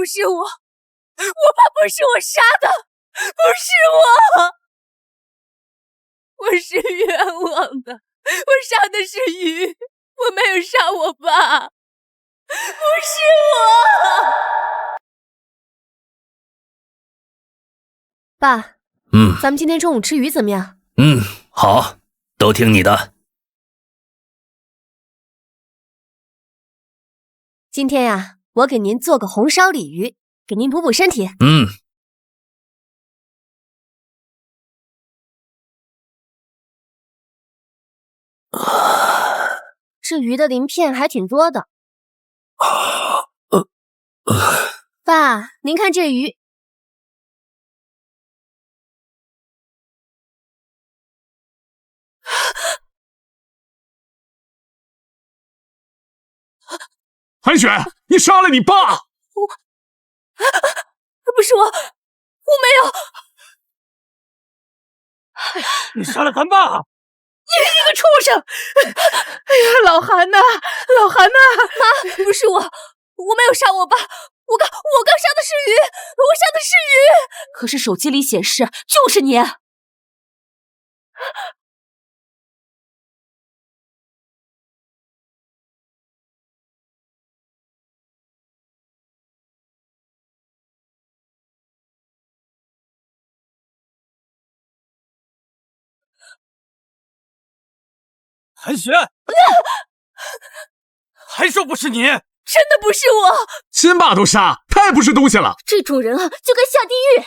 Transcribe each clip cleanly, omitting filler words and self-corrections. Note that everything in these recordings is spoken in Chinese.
不是我，我怕不是我杀的，不是我，我是冤枉的，我杀的是鱼，我没有杀我爸，不是我。爸，咱们今天中午吃鱼怎么样？好，都听你的。今天呀，我给您做个红烧鲤鱼，给您补补身体。这鱼的鳞片还挺多的。爸，您看这鱼。韩雪，你杀了你爸！不是我没有。你杀了咱爸！你个畜生！哎呀，老韩呐，老韩呐！妈，不是我没有杀我爸，我刚杀的是鱼，我杀的是鱼。可是手机里显示就是你。韩雪，还说不是你？真的不是我，亲爸都杀，太不是东西了。这种人啊，就该下地狱。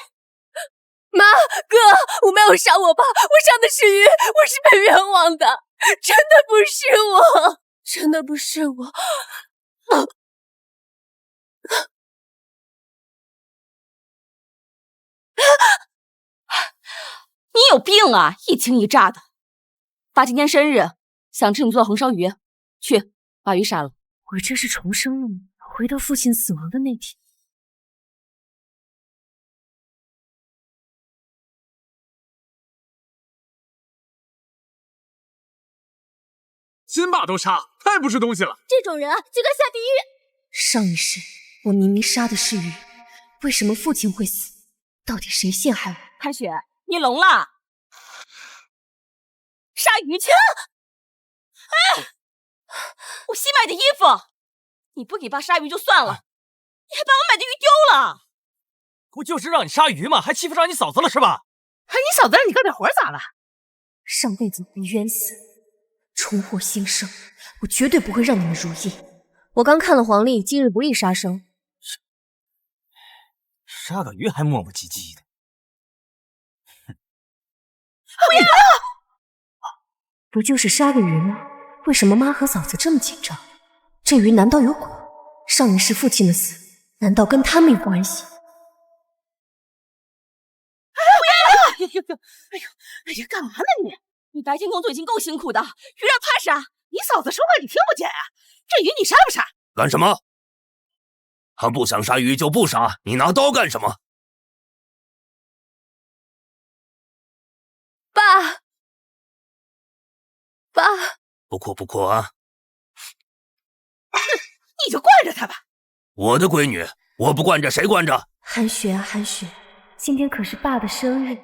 妈，哥，我没有杀我爸，我杀的是鱼，我是被冤枉的，真的不是我，真的不是我。你有病啊！一惊一乍的。爸今天生日，想吃你做的红烧鱼，去把鱼杀了。我这是重生了吗？回到父亲死亡的那天。亲爸都杀，太不是东西了。这种人啊，就该下地狱。上一世我明明杀的是鱼，为什么父亲会死？到底谁陷害我？韩雪，你聋了？杀鱼去！哎，我新买的衣服，你不给爸杀鱼就算了，你还把我买的鱼丢了。不就是让你杀鱼吗？还欺负上你嫂子了是吧？你嫂子让你干点活咋了？上辈子我冤死，重获新生，我绝对不会让你们如意。我刚看了黄历，今日不宜杀生。杀个鱼还磨磨唧唧的。不要！不就是杀个鱼吗？为什么妈和嫂子这么紧张？这鱼难道有鬼？上一世父亲的死，难道跟他们有关系？哎呀，干嘛呢你？你白天工作已经够辛苦的，鱼让他杀，你嫂子说话你听不见啊？这鱼你杀不杀？干什么？他不想杀鱼就不杀，你拿刀干什么？爸，不哭不哭啊！你就惯着他吧。我的闺女，我不惯着谁惯着？韩雪啊韩雪，今天可是爸的生日，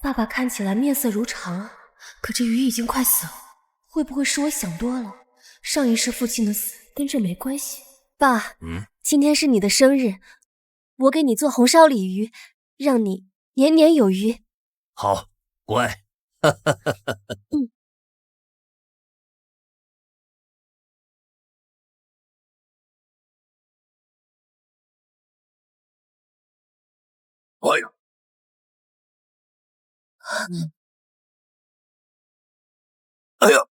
爸爸看起来面色如常啊，可这鱼已经快死了，会不会是我想多了？上一世父亲的死跟这没关系。爸，今天是你的生日，我给你做红烧鲤鱼，让你年年有余。好，乖。哎呀！哎呀！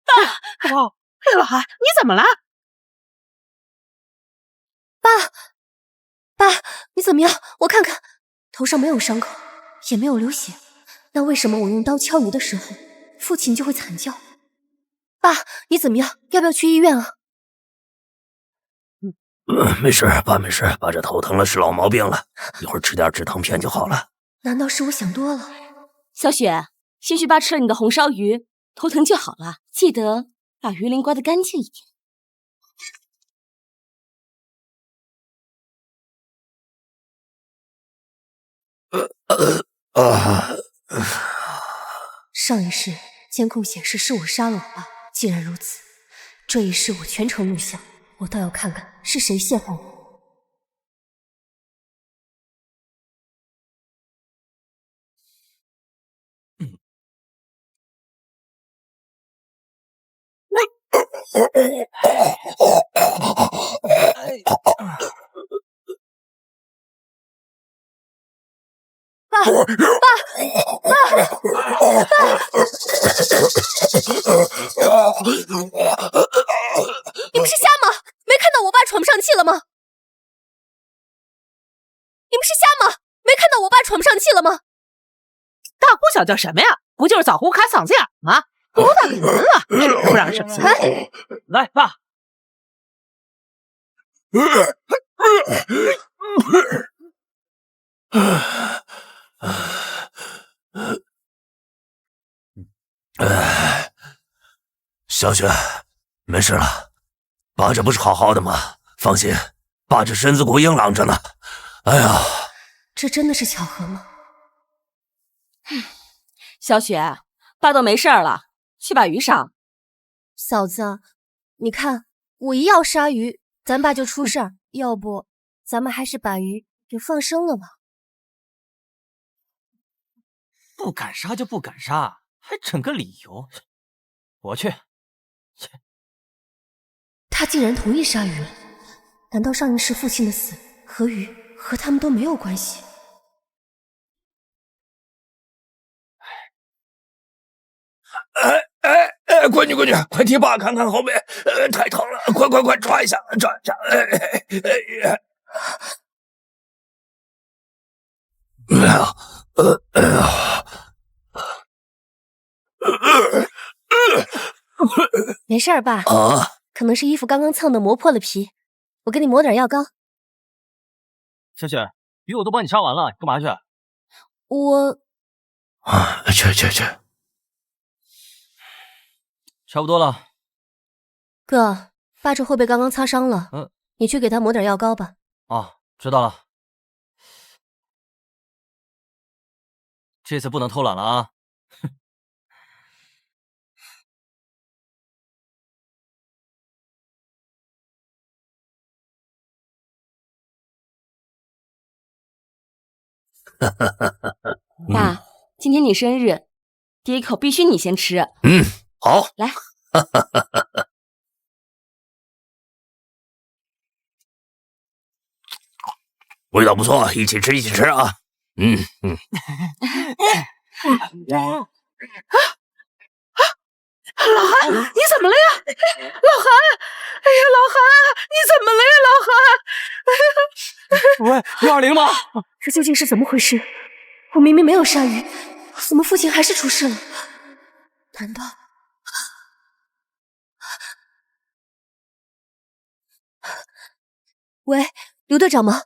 爸，老韩，你怎么了？爸，你怎么样？我看看，头上没有伤口，也没有流血，那为什么我用刀敲鱼的时候，父亲就会惨叫？爸，你怎么样？要不要去医院啊？没事，爸没事，爸这头疼了是老毛病了，一会儿吃点止疼片就好了。难道是我想多了？小雪，兴许爸吃了你的红烧鱼，头疼就好了，记得把鱼鳞刮得干净一点。上一世监控显示是我杀了我爸，既然如此，这一世我全程录像，我倒要看看是谁陷害我。爸！你不是瞎吗？没看到我爸喘不上气了吗？你不是瞎吗？没看到我爸喘不上气了吗？大呼小叫什么呀？不就是枣核卡嗓子眼吗？多大个人了，不让省心。来，爸。小雪，没事了，爸这不是好好的吗？放心，爸这身子骨硬朗着呢。哎呀，这真的是巧合吗？小雪，爸都没事了，去把鱼杀。嫂子，你看我一要杀鱼，咱爸就出事儿。要不，咱们还是把鱼给放生了吧？不敢杀就不敢杀，还整个理由。我去。他竟然同意杀鱼了？难道上一世父亲的死和鱼和他们都没有关系？闺女，快替爸看看后背，太疼了，快抓一下，抓一下。没事儿，爸。啊，可能是衣服刚刚蹭的磨破了皮，我给你抹点药膏。小雪，鱼我都帮你杀完了，干嘛去？我去，差不多了。哥，爸这后背刚刚擦伤了，你去给他抹点药膏吧。哦，知道了。这次不能偷懒了啊！爸，今天你生日，第一口必须你先吃。好，来。味道不错，一起吃啊！老韩，你怎么了呀？老韩，哎呀，老韩，你怎么了呀？老韩，喂，120吗？这究竟是怎么回事？我明明没有杀鱼，怎么父亲还是出事了？难道……喂，刘队长吗？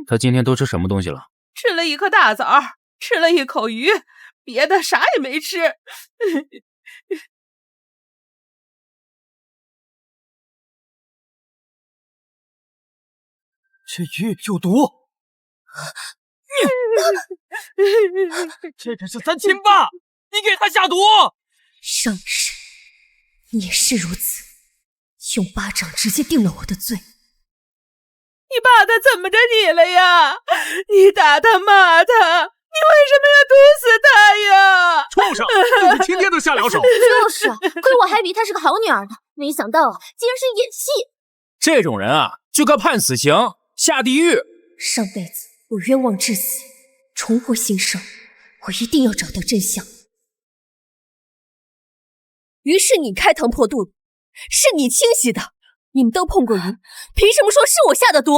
他今天都吃什么东西了？吃了一颗大枣，吃了一口鱼，别的啥也没吃。这鱼有毒！这可是咱亲爸，你给他下毒！上一世你也是如此，用巴掌直接定了我的罪。你爸他怎么着你了呀？你打他骂他，你为什么要毒死他呀？畜生，自己亲爹都下了手。就是啊，亏我还以为她是个好女儿呢，没想到啊，竟然是演戏。这种人啊，就该判死刑，下地狱。上辈子我冤枉致死，重获新生，我一定要找到真相。鱼是你开膛破肚的，是你清洗的，你们都碰过鱼，凭什么说是我下的毒？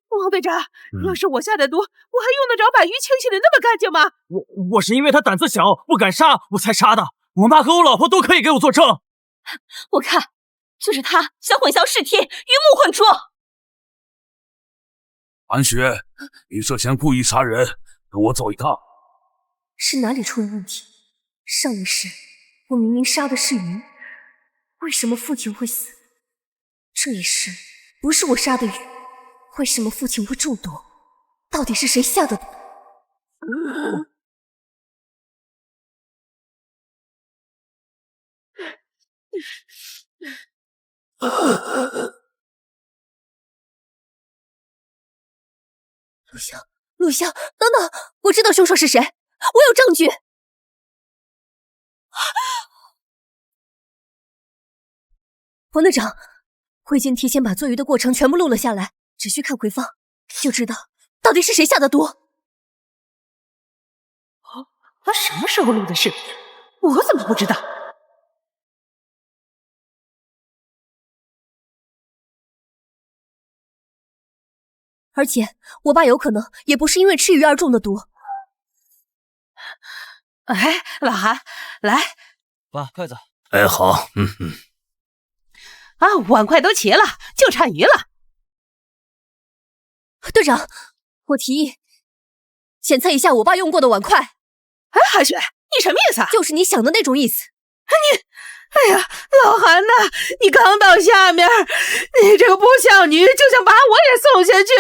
王队长，要是我下的毒，我还用得着把鱼清洗的那么干净吗？我是因为他胆子小，不敢杀，我才杀的。我妈和我老婆都可以给我作证。我看就是他想混淆视听，鱼目混珠。韩雪，你涉嫌故意杀人，跟我走一趟。是哪里出了问题？上一世我明明杀的是鱼，为什么父亲会死？这一世不是我杀的鱼，为什么父亲会中毒？到底是谁下的毒？陆湘，陆湘，等等，我知道凶手是谁，我有证据。王队长，我已经提前把做鱼的过程全部录了下来，只需看回放就知道到底是谁下的毒。他什么时候录的视频？我怎么不知道？而且我爸有可能也不是因为吃鱼而中的毒。哎，老韩，来，爸，筷子。哎，好，啊，碗筷都齐了，就差鱼了。队长，我提议检测一下我爸用过的碗筷。哎，韩雪，你什么意思啊？就是你想的那种意思。哎呀，老韩呐，你刚到下面，你这个不孝女就想把我也送下去，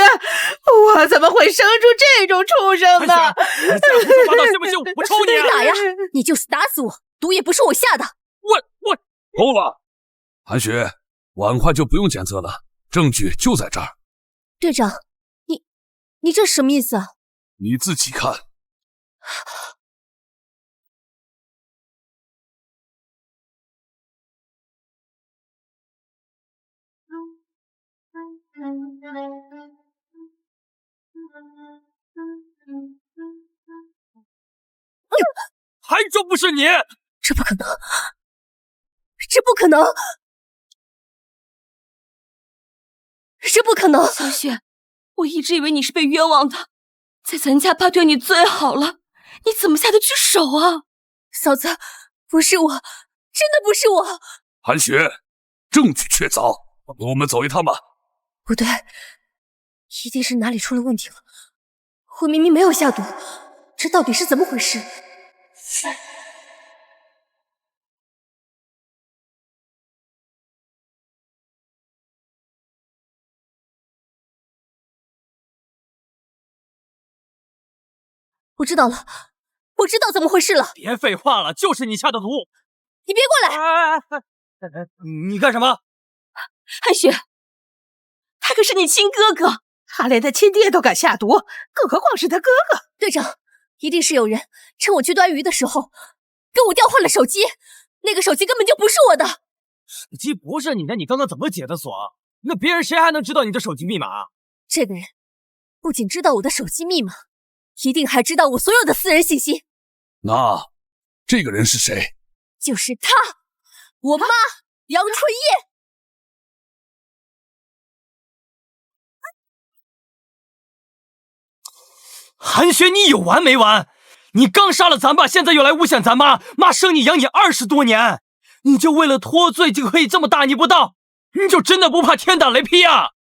我怎么会生出这种畜生呢？你这样胡说八道信不信我抽你啊？打呀！你就是打死我，毒也不是我下的。我够了，韩雪，碗筷就不用检测了，证据就在这儿。队长，你这什么意思啊？你自己看。还说不是你？这不可能，这不可能，这不可能！小雪，我一直以为你是被冤枉的，在咱家爸对你最好了，你怎么下得去手啊？嫂子，不是我，真的不是我。韩雪，证据确凿，跟我们走一趟吧。不对，一定是哪里出了问题了。我明明没有下毒，这到底是怎么回事？我知道了，我知道怎么回事了。别废话了，就是你下的毒。你别过来！你干什么？韩雪，他可是你亲哥哥，他连他亲爹都敢下毒，更何况是他哥哥。队长，一定是有人趁我去端鱼的时候跟我调换了手机，那个手机根本就不是我的。手机不是你的，你刚刚怎么解的锁？那别人谁还能知道你的手机密码？这个人不仅知道我的手机密码，一定还知道我所有的私人信息。那这个人是谁？就是他，我妈杨春叶。韩雪，你有完没完？你刚杀了咱爸，现在又来诬陷咱妈，妈生你养你20多年，你就为了脱罪就可以这么大逆不道？你就真的不怕天打雷劈啊？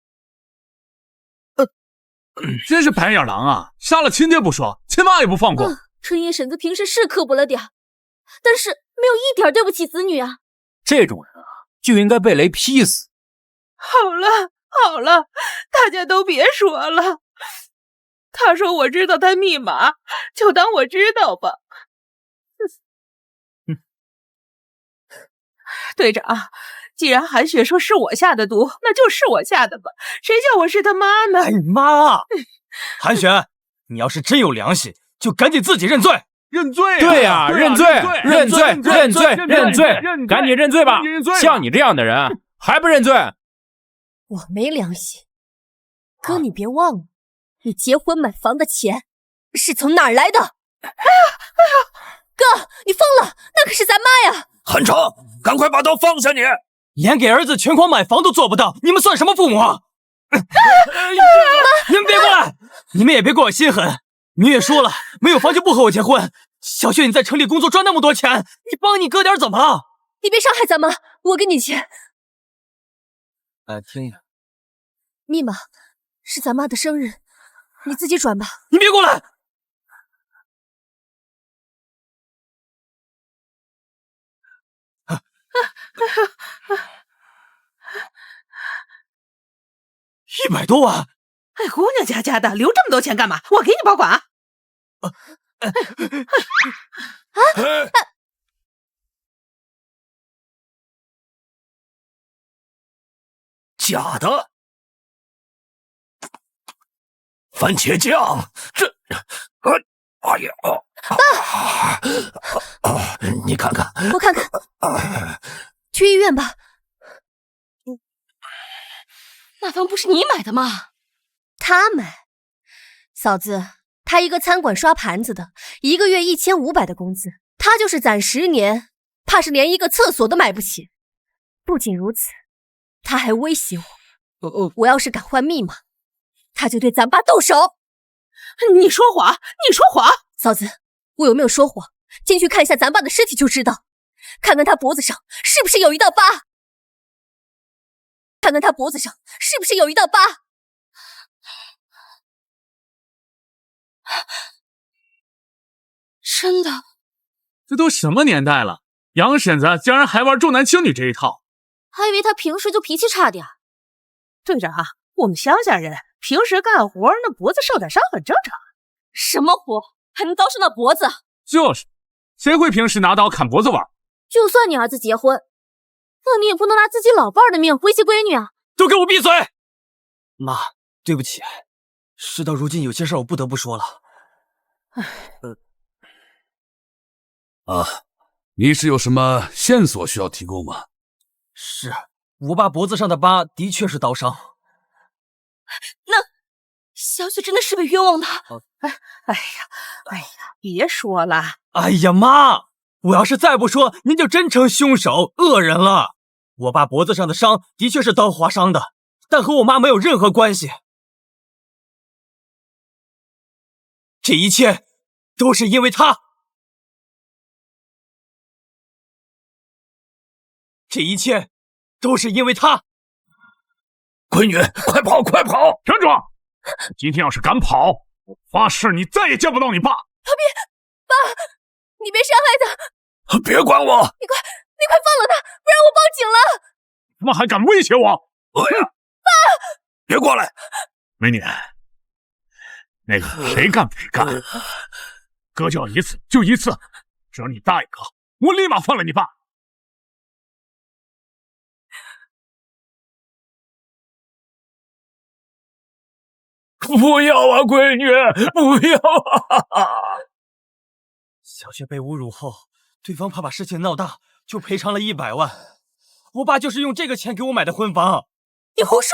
真是白眼狼啊！杀了亲爹不说，亲妈也不放过。春叶婶子平时是刻薄了点，但是没有一点对不起子女啊。这种人啊，就应该被雷劈死。好了好了，大家都别说了。他说我知道他密码，就当我知道吧。队长，既然韩雪说是我下的毒，那就是我下的吧。谁叫我是他妈呢？哎妈！韩雪，你要是真有良心，就赶紧自己认罪。认罪啊！对呀，认罪，认罪，认罪，认罪，赶紧认罪吧！像你这样的人还不认罪？我没良心，哥，你别忘了，你结婚买房的钱是从哪儿来的？哎呀，哥，你疯了，那可是咱妈呀！韩城，赶快把刀放下你！连给儿子全款买房都做不到，你们算什么父母啊？你们别过来，你们也别怪我心狠。你也说了，没有房就不和我结婚。小雪，你在城里工作赚那么多钱，你帮你哥点怎么了？你别伤害咱妈，我给你钱。听一下，密码是咱妈的生日，你自己转吧。你别过来！100多万！哎，姑娘家家的，留这么多钱干嘛？我给你保管。假的，番茄酱，这，哎呀，你看看，我看看，去医院吧。那房不是你买的吗？他买，嫂子，他一个餐馆刷盘子的，1个月1500的工资，他就是攒10年，怕是连一个厕所都买不起。不仅如此，他还威胁我，我要是敢换密码，他就对咱爸动手。你说谎，你说谎！嫂子，我有没有说谎？进去看一下咱爸的尸体就知道，看看他脖子上是不是有一道疤，看看他脖子上是不是有一道疤。真的？这都什么年代了，杨婶子竟然还玩重男轻女这一套。还以为他平时就脾气差点。队长，我们乡下人平时干活那脖子受点伤很正常。什么活还能刀伤到脖子？就是，谁会平时拿刀砍脖子玩？就算你儿子结婚，那你也不能拿自己老伴儿的命威胁闺女啊！都给我闭嘴！妈，对不起，事到如今，有些事我不得不说了。你是有什么线索需要提供吗？是，我爸脖子上的疤的确是刀伤。那小雪真的是被冤枉的？哎呀，别说了。哎呀，妈！我要是再不说，您就真成凶手恶人了。我爸脖子上的伤的确是刀划伤的，但和我妈没有任何关系。这一切都是因为他。这一切都是因为他。闺女，快跑，快跑！站住！今天要是敢跑，我发誓你再也见不到你爸。爸，你别伤害他！别管我！你快放了他，不然我报警了！怎么还敢威胁我？爸，别过来！美女，那个谁干不许干？哥叫一次就一次，只要你答应哥，我立马放了你爸。不要啊，闺女，不要啊！小雪被侮辱后，对方怕把事情闹大，就赔偿了100万。我爸就是用这个钱给我买的婚房。你胡说！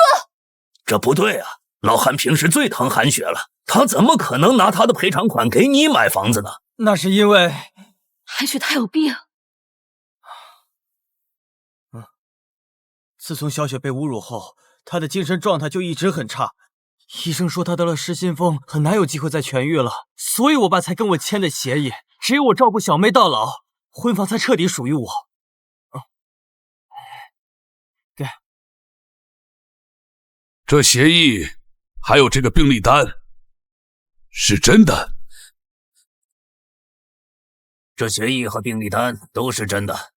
这不对啊！老韩平时最疼韩雪了，他怎么可能拿他的赔偿款给你买房子呢？那是因为韩雪她有病。自从小雪被侮辱后，她的精神状态就一直很差。医生说她得了失心疯，很难有机会再痊愈了，所以我爸才跟我签的协议，只有我照顾小妹到老，婚房才彻底属于我。对，这协议还有这个病历单是真的？这协议和病历单都是真的。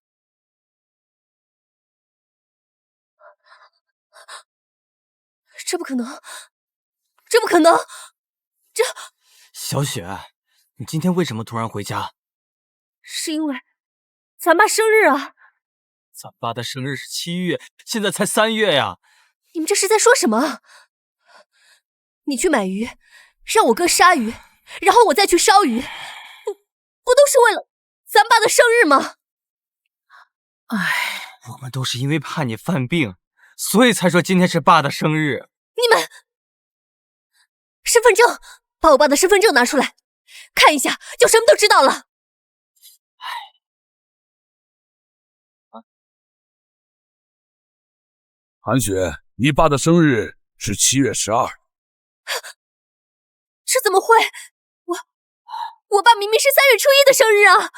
这不可能！这不可能！这……小雪，你今天为什么突然回家？是因为咱爸生日啊！咱爸的生日是7月，现在才3月呀！你们这是在说什么？你去买鱼，让我哥杀鱼，然后我再去烧鱼，不都是为了咱爸的生日吗？唉，我们都是因为怕你犯病，所以才说今天是爸的生日。你们身份证，把我爸的身份证拿出来，看一下就什么都知道了。韩雪，你爸的生日是7月12。这怎么会？我爸明明是3月初1的生日啊！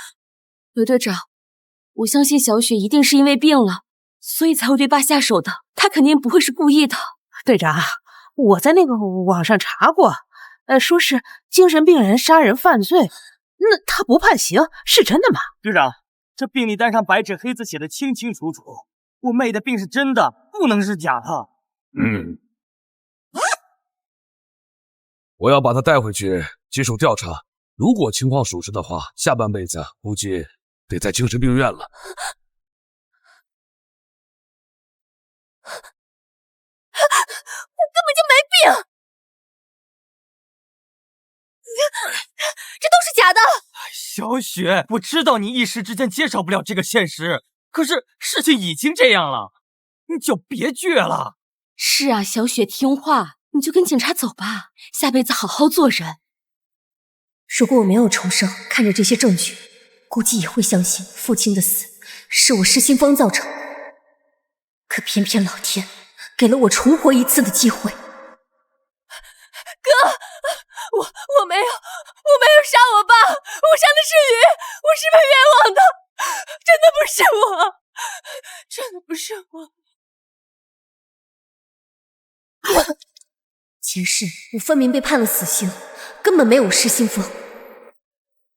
刘队长，我相信小雪一定是因为病了，所以才会对爸下手的，她肯定不会是故意的。队长，我在那个网上查过，说是精神病人杀人犯罪，那他不判刑是真的吗？队长，这病历单上白纸黑字写的清清楚楚，我妹的病是真的，不能是假的。我要把他带回去接受调查，如果情况属实的话，下半辈子估计得在精神病院了。我根本就没病，这都是假的。小雪，我知道你一时之间接受不了这个现实，可是事情已经这样了，你就别倔了。是啊，小雪听话，你就跟警察走吧，下辈子好好做人。如果我没有重生，看着这些证据，估计也会相信父亲的死是我失心疯造成的。可偏偏老天给了我重活一次的机会。哥，我没有杀我爸，我杀的是鱼，我是被冤枉的，真的不是我，真的不是我。前世我分明被判了死刑，根本没有失心疯。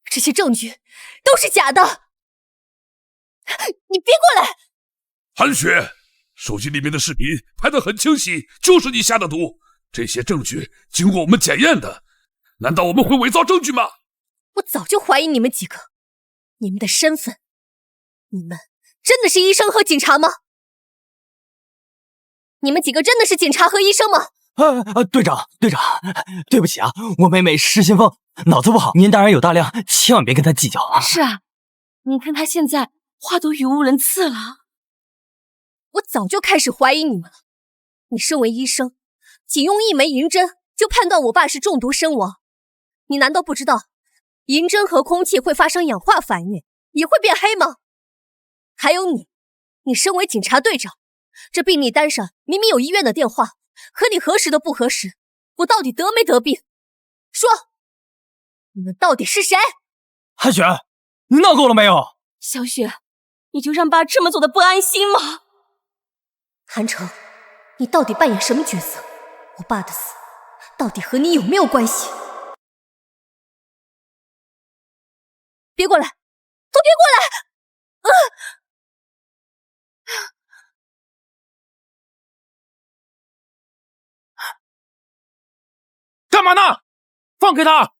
这些证据都是假的，你别过来！韩雪，手机里面的视频拍得很清晰，就是你下的毒。这些证据经过我们检验的，难道我们会伪造证据吗？我早就怀疑你们几个，你们的身份，你们真的是医生和警察吗？你们几个真的是警察和医生吗？队长，对不起啊，我妹妹失心疯，脑子不好，您大人有大量，千万别跟她计较啊。是啊，你看她现在话都语无伦次了。我早就开始怀疑你们了。你身为医生，仅用一枚银针就判断我爸是中毒身亡，你难道不知道银针和空气会发生氧化反应，也会变黑吗？还有你身为警察队长，这病历单上明明有医院的电话，和你核实的不核实，我到底得没得病？说，你们到底是谁？韩雪，你闹够了没有？小雪，你就让爸这么做的不安心吗？韩城，你到底扮演什么角色？我爸的死到底和你有没有关系？别过来，都别过来！干嘛呢？放开他！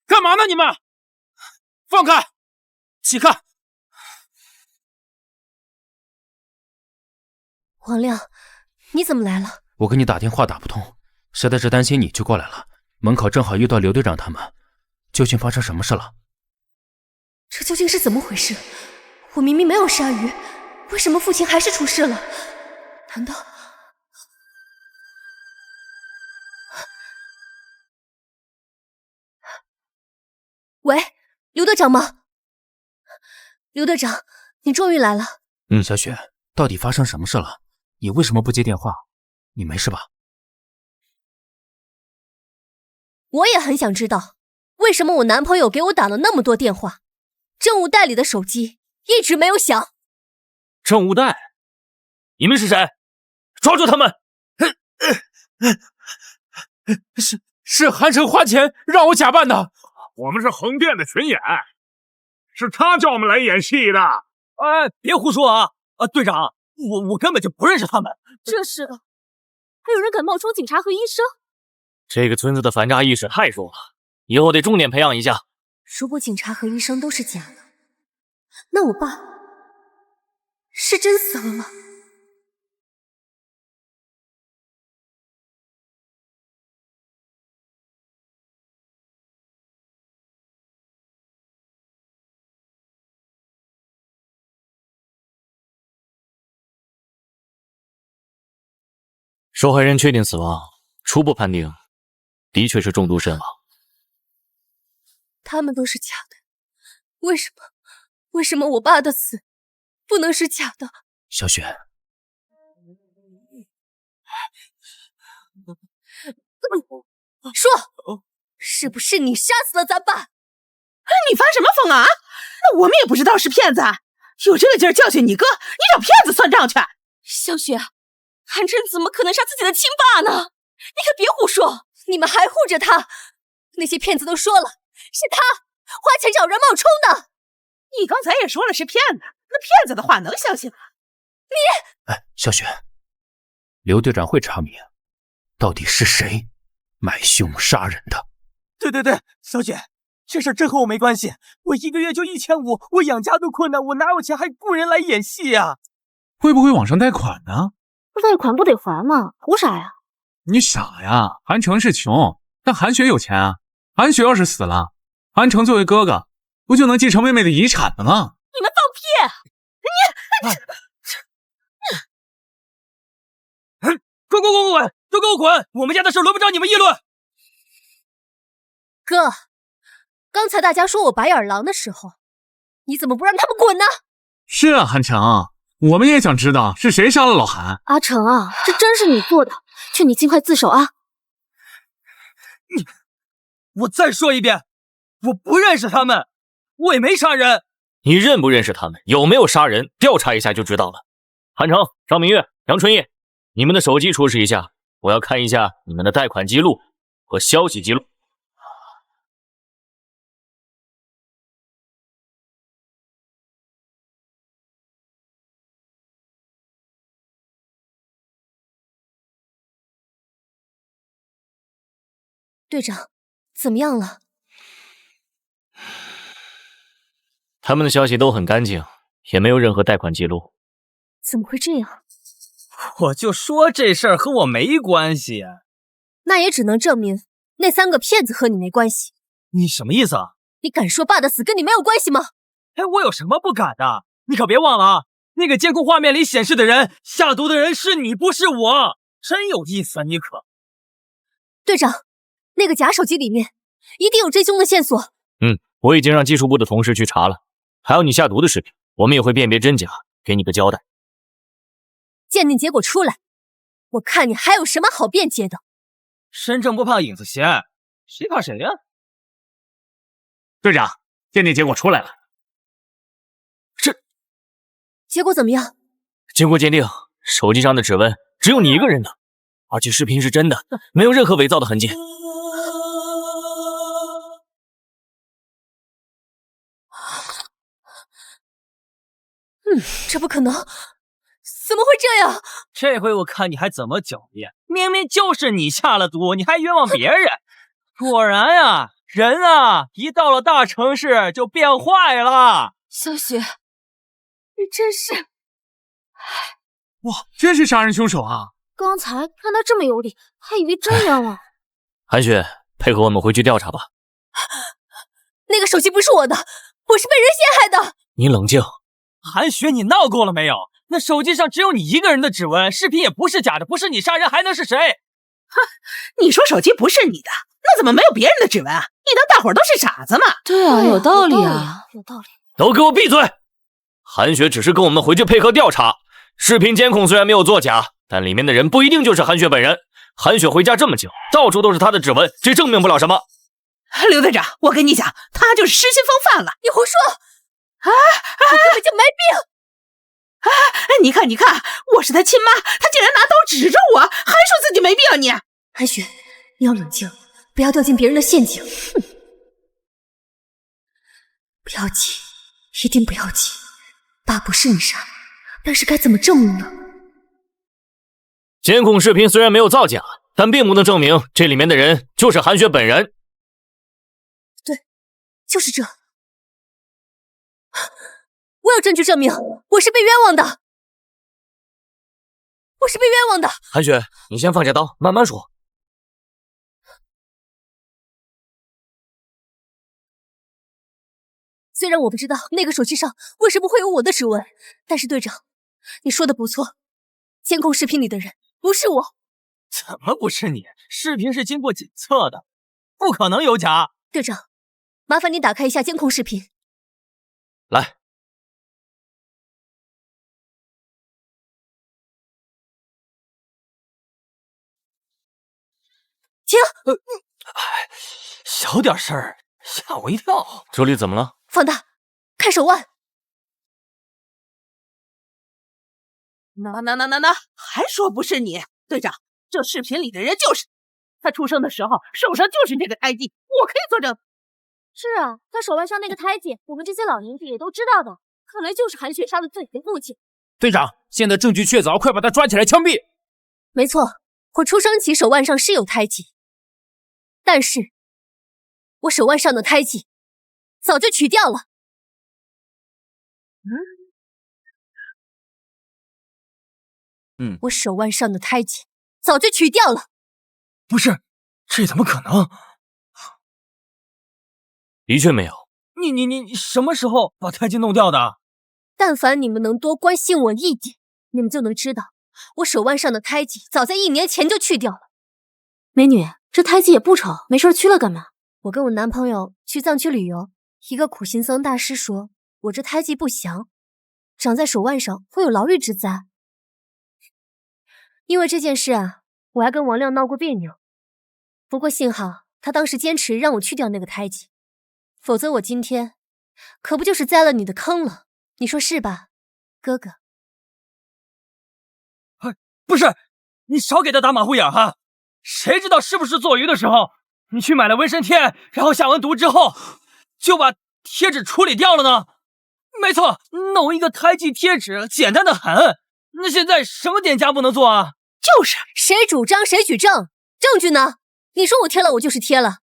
干嘛呢你们？放开！起开！王亮，你怎么来了？我给你打电话打不通，实在是担心你就过来了。门口正好遇到刘队长他们，究竟发生什么事了？这究竟是怎么回事？我明明没有杀鱼，为什么父亲还是出事了？难道……喂，刘队长吗？刘队长，你终于来了。小雪，到底发生什么事了？你为什么不接电话？你没事吧？我也很想知道，为什么我男朋友给我打了那么多电话，政务代理的手机一直没有响。政务代？你们是谁？抓住他们！是韩城花钱让我假扮的。我们是横店的群演，是他叫我们来演戏的。哎，别胡说啊！队长，我根本就不认识他们。这是，还有人敢冒充警察和医生？这个村子的反诈意识太弱了，以后得重点培养一下。如果警察和医生都是假的，那我爸是真死了吗？受害人确定死亡，初步判定的确是中毒身亡。他们都是假的，为什么我爸的死不能是假的？小雪，说，是不是你杀死了咱爸？你发什么疯啊？那我们也不知道是骗子，有这个劲儿教训你哥，你找骗子算账去！小雪，韩琛怎么可能杀自己的亲爸呢？你可别胡说！你们还护着他，那些骗子都说了，是他花钱找人冒充的。你刚才也说了是骗子，那骗子的话能相信吗？哎，小雪，刘队长会查明到底是谁买凶杀人的。对，小雪，这事儿真和我没关系。我1个月就1500，我养家都困难，我哪有钱还雇人来演戏呀？会不会网上贷款呢？贷款不得还吗？图啥呀？你傻呀！韩城是穷，但韩雪有钱啊。韩雪要是死了，韩城作为哥哥，不就能继承妹妹的遗产了吗？你们放屁！滚！都给我滚！我们家的事轮不着你们议论。哥，刚才大家说我白眼狼的时候，你怎么不让他们滚呢？是啊，韩城，我们也想知道是谁杀了老韩。阿成啊，这真是你做的，劝你尽快自首啊！我再说一遍，我不认识他们，我也没杀人。你认不认识他们？有没有杀人？调查一下就知道了。韩城、张明月、杨春叶，你们的手机出示一下，我要看一下你们的贷款记录和消息记录。队长，怎么样了？他们的消息都很干净，也没有任何贷款记录。怎么会这样？我就说这事儿和我没关系。那也只能证明那3个骗子和你没关系。你什么意思啊？你敢说爸的死跟你没有关系吗？哎，我有什么不敢的？你可别忘了啊，那个监控画面里显示的人，下毒的人是你，不是我。真有意思啊，你可。队长，那个假手机里面一定有真凶的线索。我已经让技术部的同事去查了，还有你下毒的视频，我们也会辨别真假，给你个交代。鉴定结果出来，我看你还有什么好辩解的。身正不怕影子斜，谁怕谁呀？队长，鉴定结果出来了。结果怎么样？经过鉴定，手机上的指纹只有你一个人的，而且视频是真的，没有任何伪造的痕迹。这不可能，怎么会这样？这回我看你还怎么狡辩！明明就是你下了毒，你还冤枉别人。果然呀，人啊，一到了大城市就变坏了。小雪，你真是……哇，真是杀人凶手啊！刚才看他这么有理，还以为真冤枉。韩雪，配合我们回去调查吧。那个手机不是我的，我是被人陷害的。你冷静。韩雪，你闹够了没有？那手机上只有你一个人的指纹，视频也不是假的，不是你杀人还能是谁？哼，你说手机不是你的，那怎么没有别人的指纹啊？你当大伙都是傻子吗？对啊，有道理啊，有道理。都给我闭嘴！韩雪只是跟我们回去配合调查，视频监控虽然没有作假，但里面的人不一定就是韩雪本人。韩雪回家这么久，到处都是她的指纹，这证明不了什么。刘队长，我跟你讲，他就是失心疯犯了。你胡说！你根本就没病！你看，我是他亲妈，他竟然拿刀指着我，还说自己没病你！韩雪，你要冷静，不要掉进别人的陷阱。哼！不要急，一定不要急。爸不是你杀的，但是该怎么证明呢？监控视频虽然没有造假，但并不能证明这里面的人就是韩雪本人。对，就是这。我有证据证明我是被冤枉的，我是被冤枉的。韩雪，你先放下刀，慢慢说。虽然我不知道那个手机上为什么会有我的指纹，但是队长，你说的不错，监控视频里的人不是我。怎么不是你？视频是经过检测的，不可能有假。队长，麻烦你打开一下监控视频。来。停！小点声儿，吓我一跳。这里怎么了？放大，看手腕。那，还说不是你，队长，这视频里的人就是他出生的时候手上就是这个胎记，我可以作证。是啊，他手腕上那个胎记，我们这些老邻居也都知道的，看来就是韩雪杀了自己的父亲。队长，现在证据确凿，快把他抓起来枪毙！没错，我出生起手腕上是有胎记，但是我手腕上的胎记早就取掉了。我手腕上的胎记早就取掉了。不是，这怎么可能？的确没有。你什么时候把胎记弄掉的？但凡你们能多关心我一点，你们就能知道，我手腕上的胎记早在1年前就去掉了。美女，这胎记也不丑，没事去了干嘛？我跟我男朋友去藏区旅游，一个苦行僧大师说，我这胎记不祥，长在手腕上会有牢狱之灾。因为这件事啊，我还跟王亮闹过别扭。不过幸好他当时坚持让我去掉那个胎记，否则我今天可不就是栽了你的坑了。你说是吧，哥哥？不是，你少给他打马虎眼哈！谁知道是不是做鱼的时候，你去买了纹身贴，然后下完毒之后，就把贴纸处理掉了呢？没错，弄一个胎记贴纸简单的很。那现在什么店家不能做啊？就是谁主张谁举证，证据呢？你说我贴了，我就是贴了。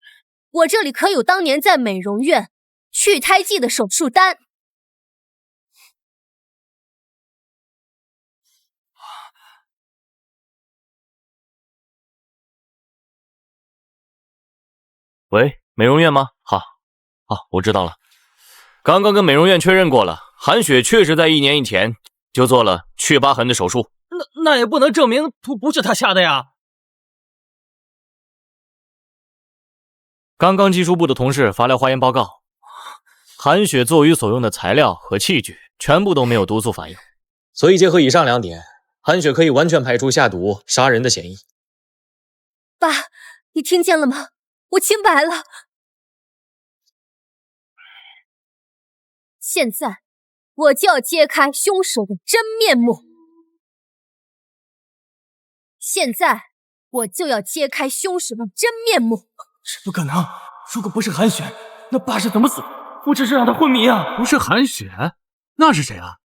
我这里可有当年在美容院去胎记的手术单。喂，美容院吗？好，我知道了。刚刚跟美容院确认过了，韩雪确实在1年以前就做了去疤痕的手术。那也不能证明图不是他下的呀。刚刚技术部的同事发来化验报告，韩雪做鱼所用的材料和器具全部都没有毒素反应，所以结合以上2点，韩雪可以完全排除下毒杀人的嫌疑。爸，你听见了吗？我清白了。现在我就要揭开凶手的真面目。现在我就要揭开凶手的真面目。这不可能！如果不是韩雪，那爸是怎么死？我只是让他昏迷啊！不是韩雪，那是谁啊？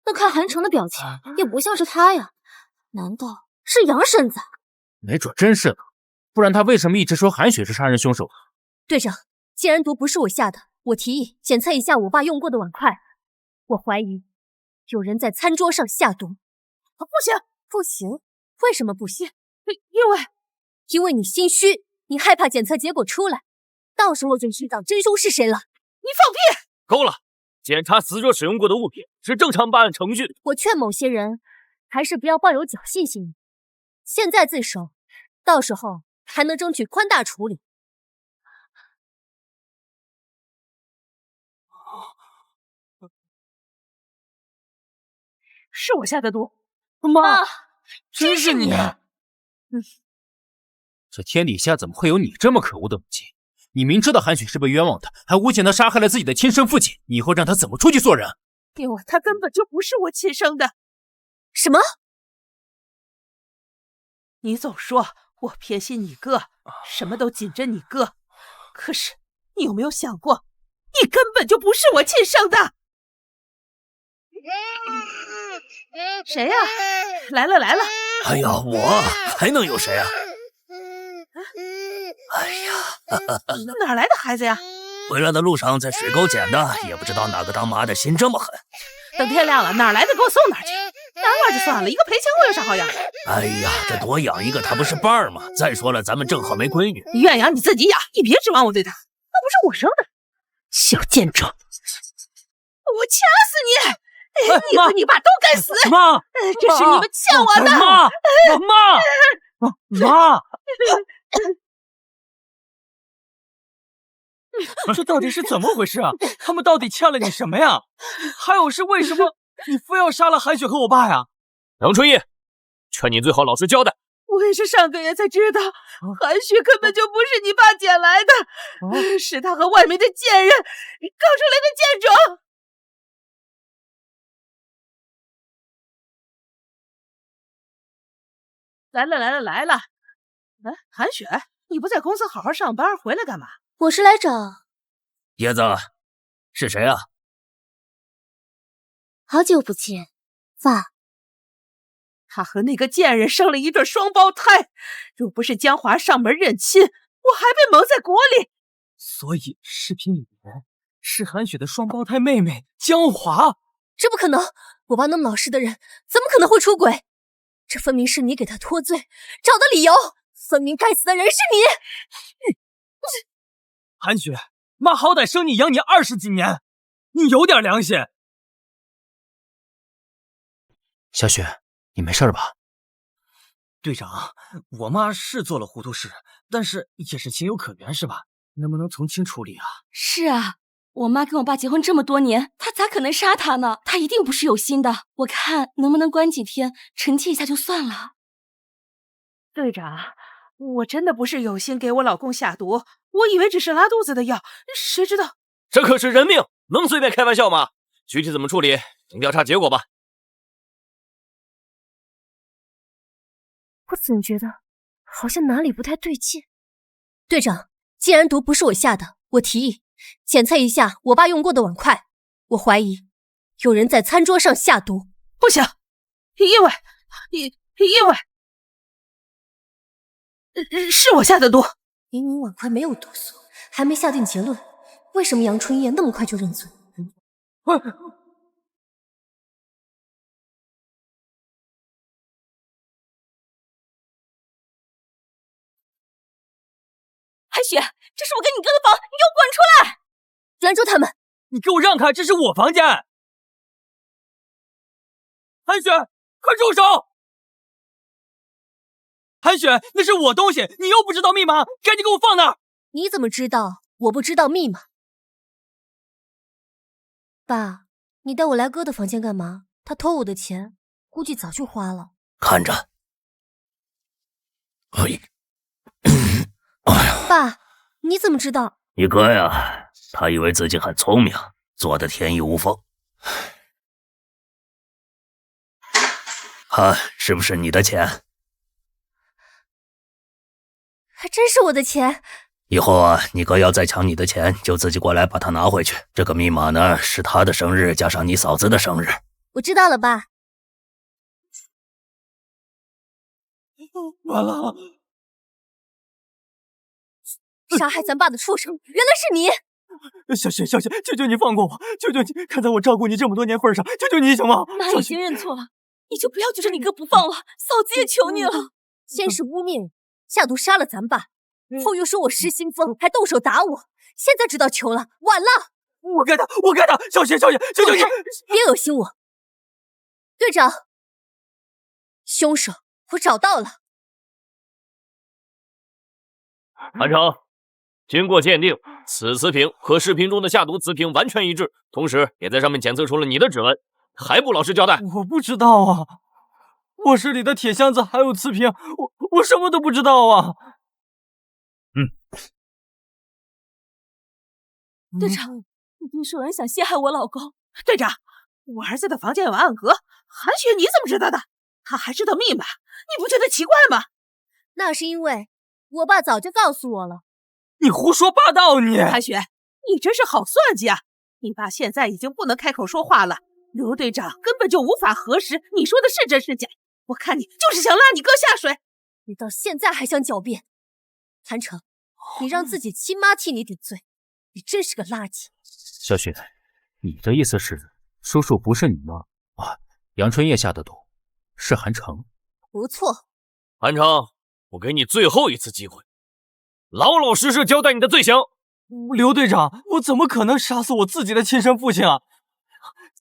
那看韩城的表情，也不像是他呀。难道是杨婶子？没准真是呢，不然他为什么一直说韩雪是杀人凶手？队长，既然毒不是我下的，我提议检测一下我爸用过的碗筷。我怀疑有人在餐桌上下毒。不行，不行，为什么不行？因为你心虚，你害怕检测结果出来，到时候就知道真凶是谁了。你放屁！够了，检查死者使用过的物品是正常办案程序。我劝某些人还是不要抱有侥幸心理，现在自首，到时候还能争取宽大处理。是我下的毒。妈，真是你！这天底下怎么会有你这么可恶的母亲？你明知道韩雪是被冤枉的，还诬陷她杀害了自己的亲生父亲，你以后让她怎么出去做人？因为他根本就不是我亲生的。什么？你总说我偏心你哥，什么都紧着你哥，可是你有没有想过，你根本就不是我亲生的？谁呀？来了！哎呀，我还能有谁啊？哎呀，哪来的孩子呀？回来的路上在水沟捡的，也不知道哪个当妈的心这么狠。等天亮了，哪来的给我送哪儿去。男娃就算了，一个陪抢我有啥好养？哎呀，这多养一个他不是伴儿吗？再说了，咱们正好没闺女。你愿养你自己养，你别指望我对他，那不是我生的。小贱种，我掐死你！你和你爸都该死！妈，这是你们欠我的！妈！这到底是怎么回事啊？他们到底欠了你什么呀？还有是为什么你非要杀了韩雪和我爸呀？杨春义，劝你最好老实交代。我也是上个月才知道，韩雪根本就不是你爸捡来的，是他和外面的贱人搞出来的贱种。来了！哎，韩雪，你不在公司好好上班，回来干嘛？我是来找叶子，是谁啊？好久不见，爸。他和那个贱人生了一对双胞胎，若不是江华上门认亲，我还被蒙在鼓里。所以视频里面是韩雪的双胞胎妹妹江华。这不可能，我爸那么老实的人，怎么可能会出轨？这分明是你给他脱罪找的理由，分明该死的人是你。韩雪，妈好歹生你养你20几年，你有点良心。小雪，你没事吧？队长，我妈是做了糊涂事，但是也是情有可原，是吧？能不能从轻处理啊？是啊，我妈跟我爸结婚这么多年，她咋可能杀他呢？她一定不是有心的。我看能不能关几天，澄清一下就算了。队长，我真的不是有心给我老公下毒，我以为只是拉肚子的药，谁知道……这可是人命，能随便开玩笑吗？具体怎么处理，等调查结果吧。我总觉得好像哪里不太对劲。队长，既然毒不是我下的，我提议检测一下我爸用过的碗筷，我怀疑有人在餐桌上下毒。不行，因为是我下的毒。明明碗筷没有毒素，还没下定结论，为什么杨春叶那么快就认罪？韩雪，这是我跟你哥的房，你给我滚出来！拦住他们！你给我让开，这是我房间！韩雪，快住手！韩雪，那是我东西，你又不知道密码，赶紧给我放那儿！你怎么知道我不知道密码？爸，你带我来哥的房间干嘛？他偷我的钱，估计早就花了。看着。爸，你怎么知道？你哥呀，他以为自己很聪明，做的天衣无缝。啊，是不是你的钱？还真是我的钱。以后啊，你哥要再抢你的钱，就自己过来把它拿回去。这个密码呢，是他的生日加上你嫂子的生日。我知道了，爸。完了！杀害咱爸的畜生，原来是你！小雪，求求你放过我，求求你，看在我照顾你这么多年份上，求求你行吗？妈已经认错了，你就不要揪着你哥不放了，嫂子也求你了。先是污蔑下毒杀了咱爸，后又说我失心疯，还动手打我，现在知道求了，晚了！我该打！小雪，求求你，别恶心我！队长，凶手我找到了。韩城，经过鉴定，此瓷瓶和视频中的下毒瓷瓶完全一致，同时也在上面检测出了你的指纹，还不老实交代？我不知道啊，卧室里的铁箱子还有瓷瓶，我什么都不知道啊。队长，一定是有人想陷害我老公。队长，我儿子的房间有暗格，韩雪你怎么知道的？他还知道密码，你不觉得奇怪吗？那是因为我爸早就告诉我了。你胡说八道你！韩雪，你真是好算计啊！你爸现在已经不能开口说话了，刘队长根本就无法核实你说的是真是假。我看你就是想拉你哥下水。你到现在还想狡辩？韩城，你让自己亲妈替你顶罪，你真是个垃圾。小雪，你的意思是叔叔不是你妈啊？杨春叶下的毒是韩城？不错。韩城，我给你最后一次机会，老老实实交代你的罪行。刘队长，我怎么可能杀死我自己的亲生父亲啊？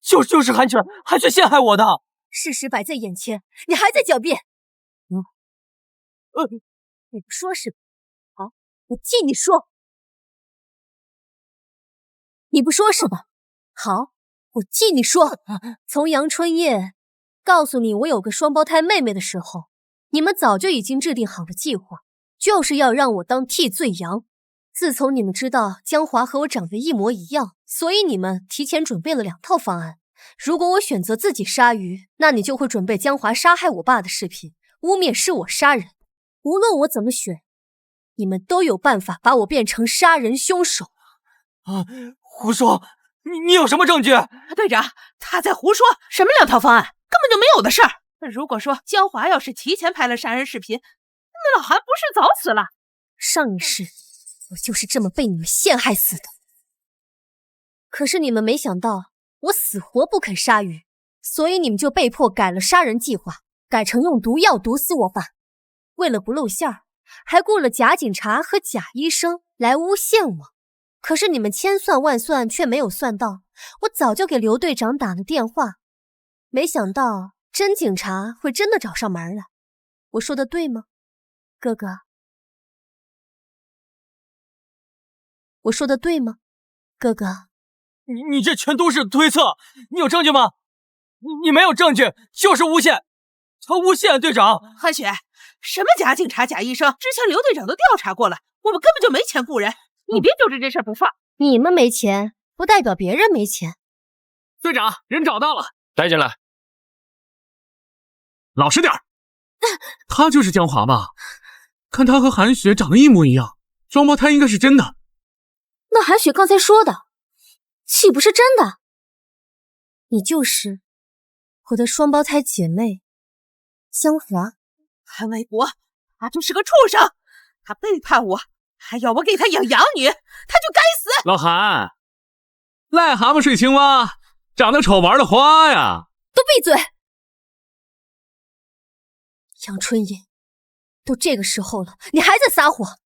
就是韩雪陷害我的。事实摆在眼前，你还在狡辩？你不说是吧？好，我替你说。你不说是吧？好，我替你说。从杨春叶告诉你我有个双胞胎妹妹的时候，你们早就已经制定好了计划，就是要让我当替罪羊。自从你们知道江华和我长得一模一样，所以你们提前准备了2套方案。如果我选择自己杀鱼，那你就会准备江华杀害我爸的视频，污蔑是我杀人。无论我怎么选，你们都有办法把我变成杀人凶手。啊，胡说！你有什么证据？队长，他在胡说，什么2套方案，根本就没有的事儿。如果说江华要是提前拍了杀人视频，那老韩不是早死了？上一世我就是这么被你们陷害死的。可是你们没想到我死活不肯杀鱼，所以你们就被迫改了杀人计划，改成用毒药毒死我爸。为了不露馅儿，还雇了假警察和假医生来诬陷我。可是你们千算万算却没有算到，我早就给刘队长打了电话，没想到真警察会真的找上门来。我说的对吗，哥哥？我说的对吗，哥哥？你这全都是推测，你有证据吗？你没有证据，就是诬陷，他诬陷队长。韩雪，什么假警察、假医生？之前刘队长都调查过了，我们根本就没钱雇人，你别揪着这事儿不放。你们没钱，不代表别人没钱。队长，人找到了，带进来。老实点儿。他就是江华吧？看他和韩雪长得一模一样，双胞胎应该是真的。那韩雪刚才说的，岂不是真的？你就是我的双胞胎姐妹江华。韩卫国，他就是个畜生，他背叛我，还要我给他养养女，他就该死！老韩，癞蛤蟆睡青蛙，长得丑玩的花呀！都闭嘴！杨春燕，都这个时候了，你还在撒谎！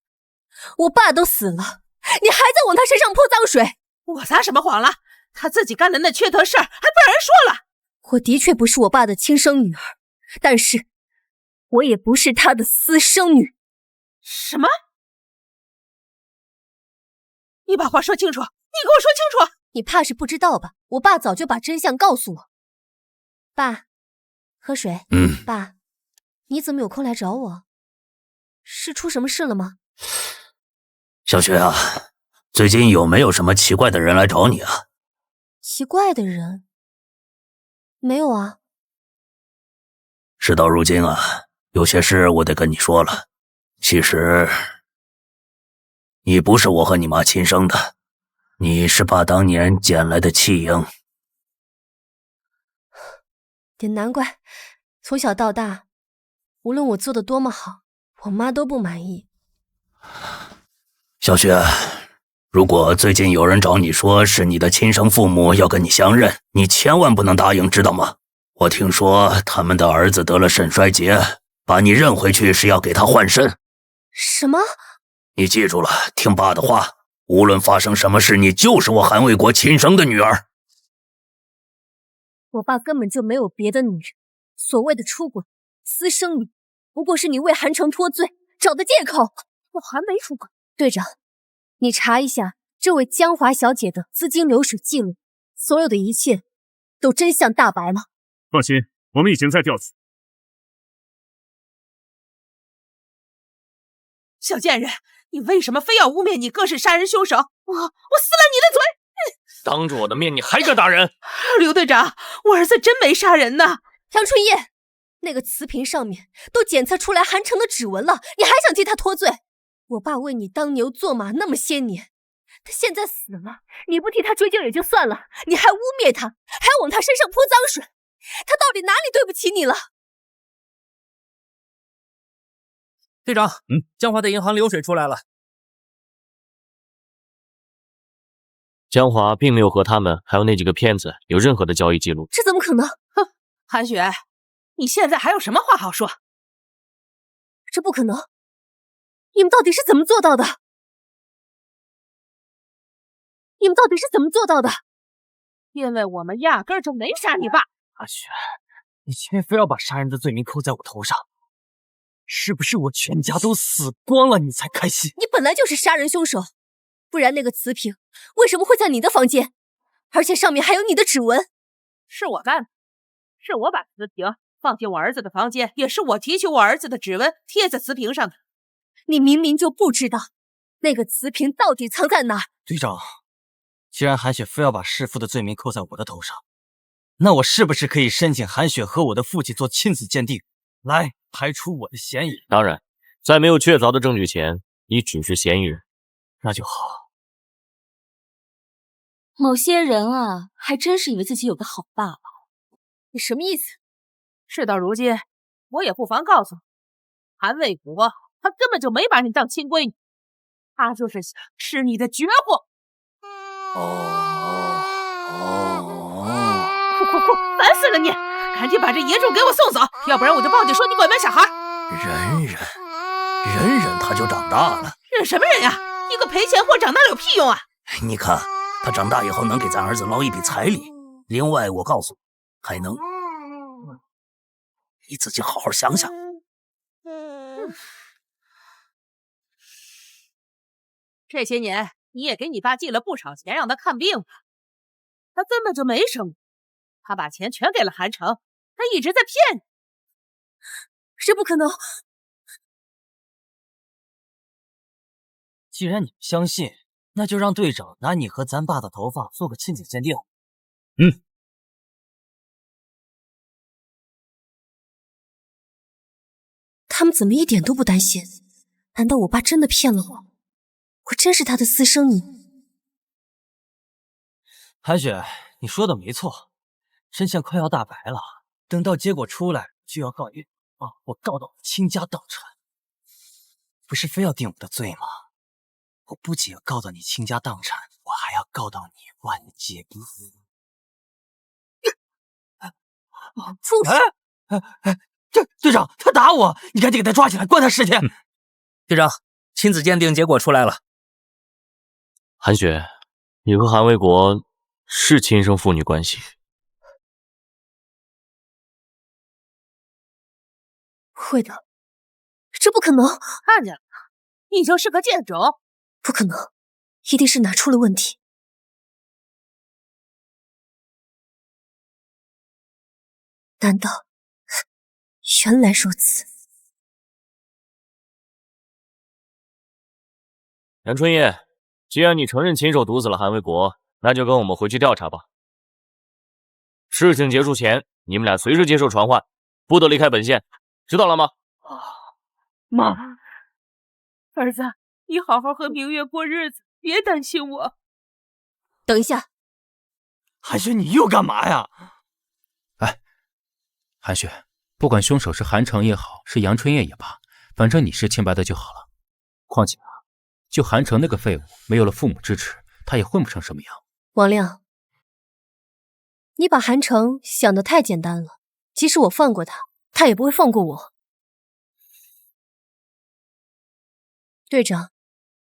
我爸都死了，你还在往他身上泼脏水！我撒什么谎了？他自己干的那缺德事儿，还不让人说了？我的确不是我爸的亲生女儿，但是我也不是他的私生女。什么？你把话说清楚，你给我说清楚！你怕是不知道吧？我爸早就把真相告诉我。爸，喝水。爸，你怎么有空来找我？是出什么事了吗？小雪啊，最近有没有什么奇怪的人来找你啊？奇怪的人？没有啊。事到如今啊，有些事我得跟你说了。其实，你不是我和你妈亲生的，你是爸当年捡来的弃婴。也难怪，从小到大，无论我做的多么好，我妈都不满意。小雪，如果最近有人找你说是你的亲生父母要跟你相认，你千万不能答应，知道吗？我听说他们的儿子得了肾衰竭，把你认回去是要给他换肾。什么？你记住了，听爸的话，无论发生什么事，你就是我韩卫国亲生的女儿。我爸根本就没有别的女人，所谓的出轨、私生女，不过是你为韩城脱罪找的借口。我还没出轨。队长，你查一下这位江华小姐的资金流水记录，所有的一切都真相大白了。放心，我们已经在调查。小贱人，你为什么非要污蔑你哥是杀人凶手？我撕了你的嘴！当着我的面你还敢打人？刘队长，我儿子真没杀人呢。杨春燕，那个瓷瓶上面都检测出来韩城的指纹了，你还想替他脱罪？我爸为你当牛做马那么些年，他现在死了，你不替他追究也就算了，你还污蔑他，还往他身上泼脏水，他到底哪里对不起你了？队长，江华的银行流水出来了。江华并没有和他们还有那几个骗子有任何的交易记录。这怎么可能？哼，韩雪，你现在还有什么话好说？这不可能！你们到底是怎么做到的？你们到底是怎么做到的？因为我们压根儿就没杀你爸。阿雪，你却非要把杀人的罪名扣在我头上，是不是我全家都死光了你才开心？你本来就是杀人凶手，不然那个瓷瓶为什么会在你的房间？而且上面还有你的指纹。是我干的，是我把瓷瓶放进我儿子的房间，也是我提取我儿子的指纹贴在瓷瓶上的。你明明就不知道那个瓷瓶到底藏在哪儿。队长，既然韩雪非要把弑父的罪名扣在我的头上，那我是不是可以申请韩雪和我的父亲做亲子鉴定，来排除我的嫌疑。当然，在没有确凿的证据前，你只是嫌疑人。那就好。某些人啊，还真是以为自己有个好爸爸。你什么意思？事到如今，我也不妨告诉你，韩卫国他根本就没把你当亲闺女，他就是想吃你的绝活。哭，烦死了你！赶紧把这野种给我送走，要不然我就报警说你拐卖小孩。忍他就长大了。忍什么忍呀？一个赔钱货长大了有屁用啊！你看他长大以后能给咱儿子捞一笔彩礼，另外我告诉你，还能……你自己好好想想。这些年你也给你爸寄了不少钱让他看病了，他根本就没生过，他把钱全给了韩城，他一直在骗你。这不可能！既然你们相信，那就让队长拿你和咱爸的头发做个亲子鉴定。他们怎么一点都不担心？难道我爸真的骗了我？我真是他的私生女？韩雪，你说的没错，真相快要大白了。等到结果出来，就要告你我告到倾家荡产。不是非要定我的罪吗？我不仅要告到你倾家荡产，我还要告到你万劫不复。住手！队长，他打我，你赶紧给他抓起来，关他10天。队长，亲子鉴定结果出来了。韩雪，你和韩卫国是亲生父女关系。会的，这不可能！看见了，你就是个贱种！不可能，一定是哪出了问题。难道原来如此？杨春叶，既然你承认亲手毒死了韩卫国，那就跟我们回去调查吧。事情结束前，你们俩随时接受传唤，不得离开本县，知道了吗？妈，儿子，你好好和明月过日子，别担心我。等一下，韩雪，你又干嘛呀？韩雪，不管凶手是韩城也好，是杨春叶也罢，反正你是清白的就好了。况且就韩城那个废物，没有了父母支持，他也混不成什么样。王亮，你把韩城想得太简单了。即使我放过他，他也不会放过我。队长，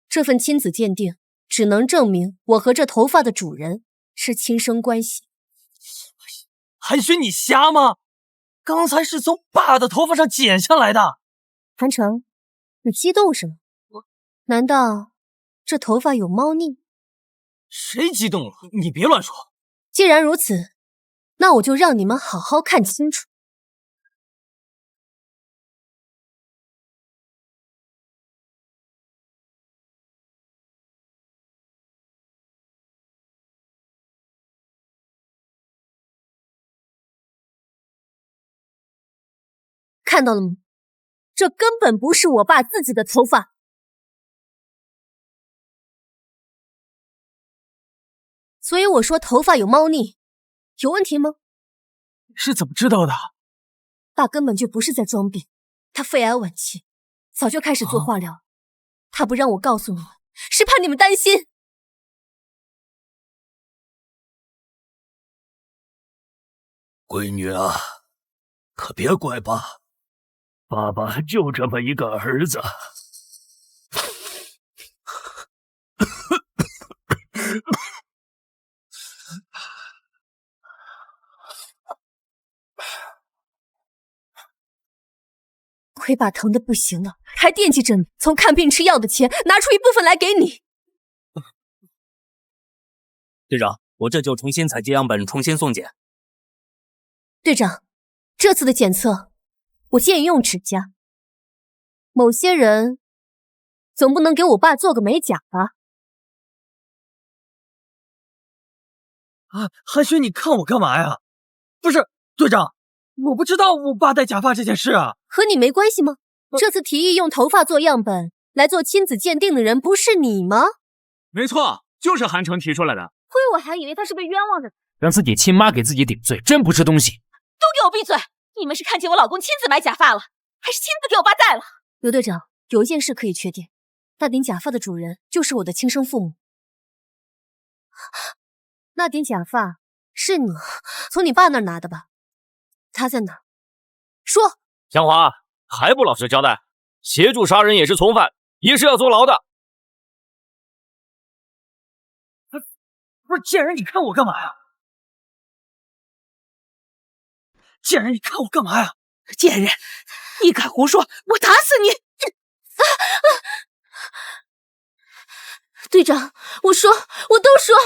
这份亲子鉴定只能证明我和这头发的主人是亲生关系。韩雪，你瞎吗？刚才是从爸的头发上剪下来的。韩城，你激动什么？难道这头发有猫腻？谁激动了？你别乱说。既然如此，那我就让你们好好看清楚。看到了吗？这根本不是我爸自己的头发。所以我说头发有猫腻，有问题吗？是怎么知道的？爸根本就不是在装病，他肺癌晚期，早就开始做化疗。他不让我告诉你们，是怕你们担心。闺女啊，可别怪爸。爸爸就这么一个儿子。亏爸疼得不行了，还惦记着你，从看病吃药的钱拿出一部分来给你。队长，我这就重新采集样本，重新送检。队长，这次的检测，我建议用指甲。某些人总不能给我爸做个美甲吧？韩雪，你看我干嘛呀？不是，队长，我不知道我爸戴假发这件事啊，和你没关系吗？这次提议用头发做样本来做亲子鉴定的人不是你吗？没错，就是韩城提出来的。亏我还以为他是被冤枉的。让自己亲妈给自己顶罪，真不是东西。都给我闭嘴！你们是看见我老公亲自买假发了，还是亲自给我爸戴了？刘队长，有一件事可以确定，那顶假发的主人就是我的亲生父母。那顶假发是你从你爸那儿拿的吧？他在哪儿？说。香华还不老实交代，协助杀人也是从犯，也是要坐牢的。不是贱人，你看我干嘛呀？贱人，你看我干嘛呀？贱人，你敢胡说，我打死你！队长，我都说，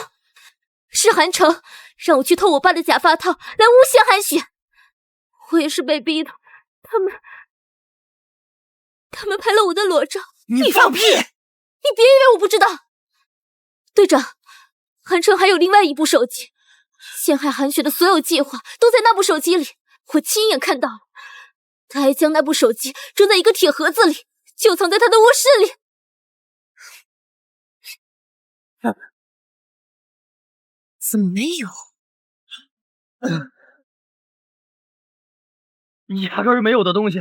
是韩城让我去偷我爸的假发套来诬陷韩雪，我也是被逼的。他们拍了我的裸照。你放屁！你别以为我不知道。队长，韩城还有另外一部手机，陷害韩雪的所有计划都在那部手机里，我亲眼看到了。他还将那部手机装在一个铁盒子里，就藏在他的卧室里。怎么没有？压根儿没有的东西，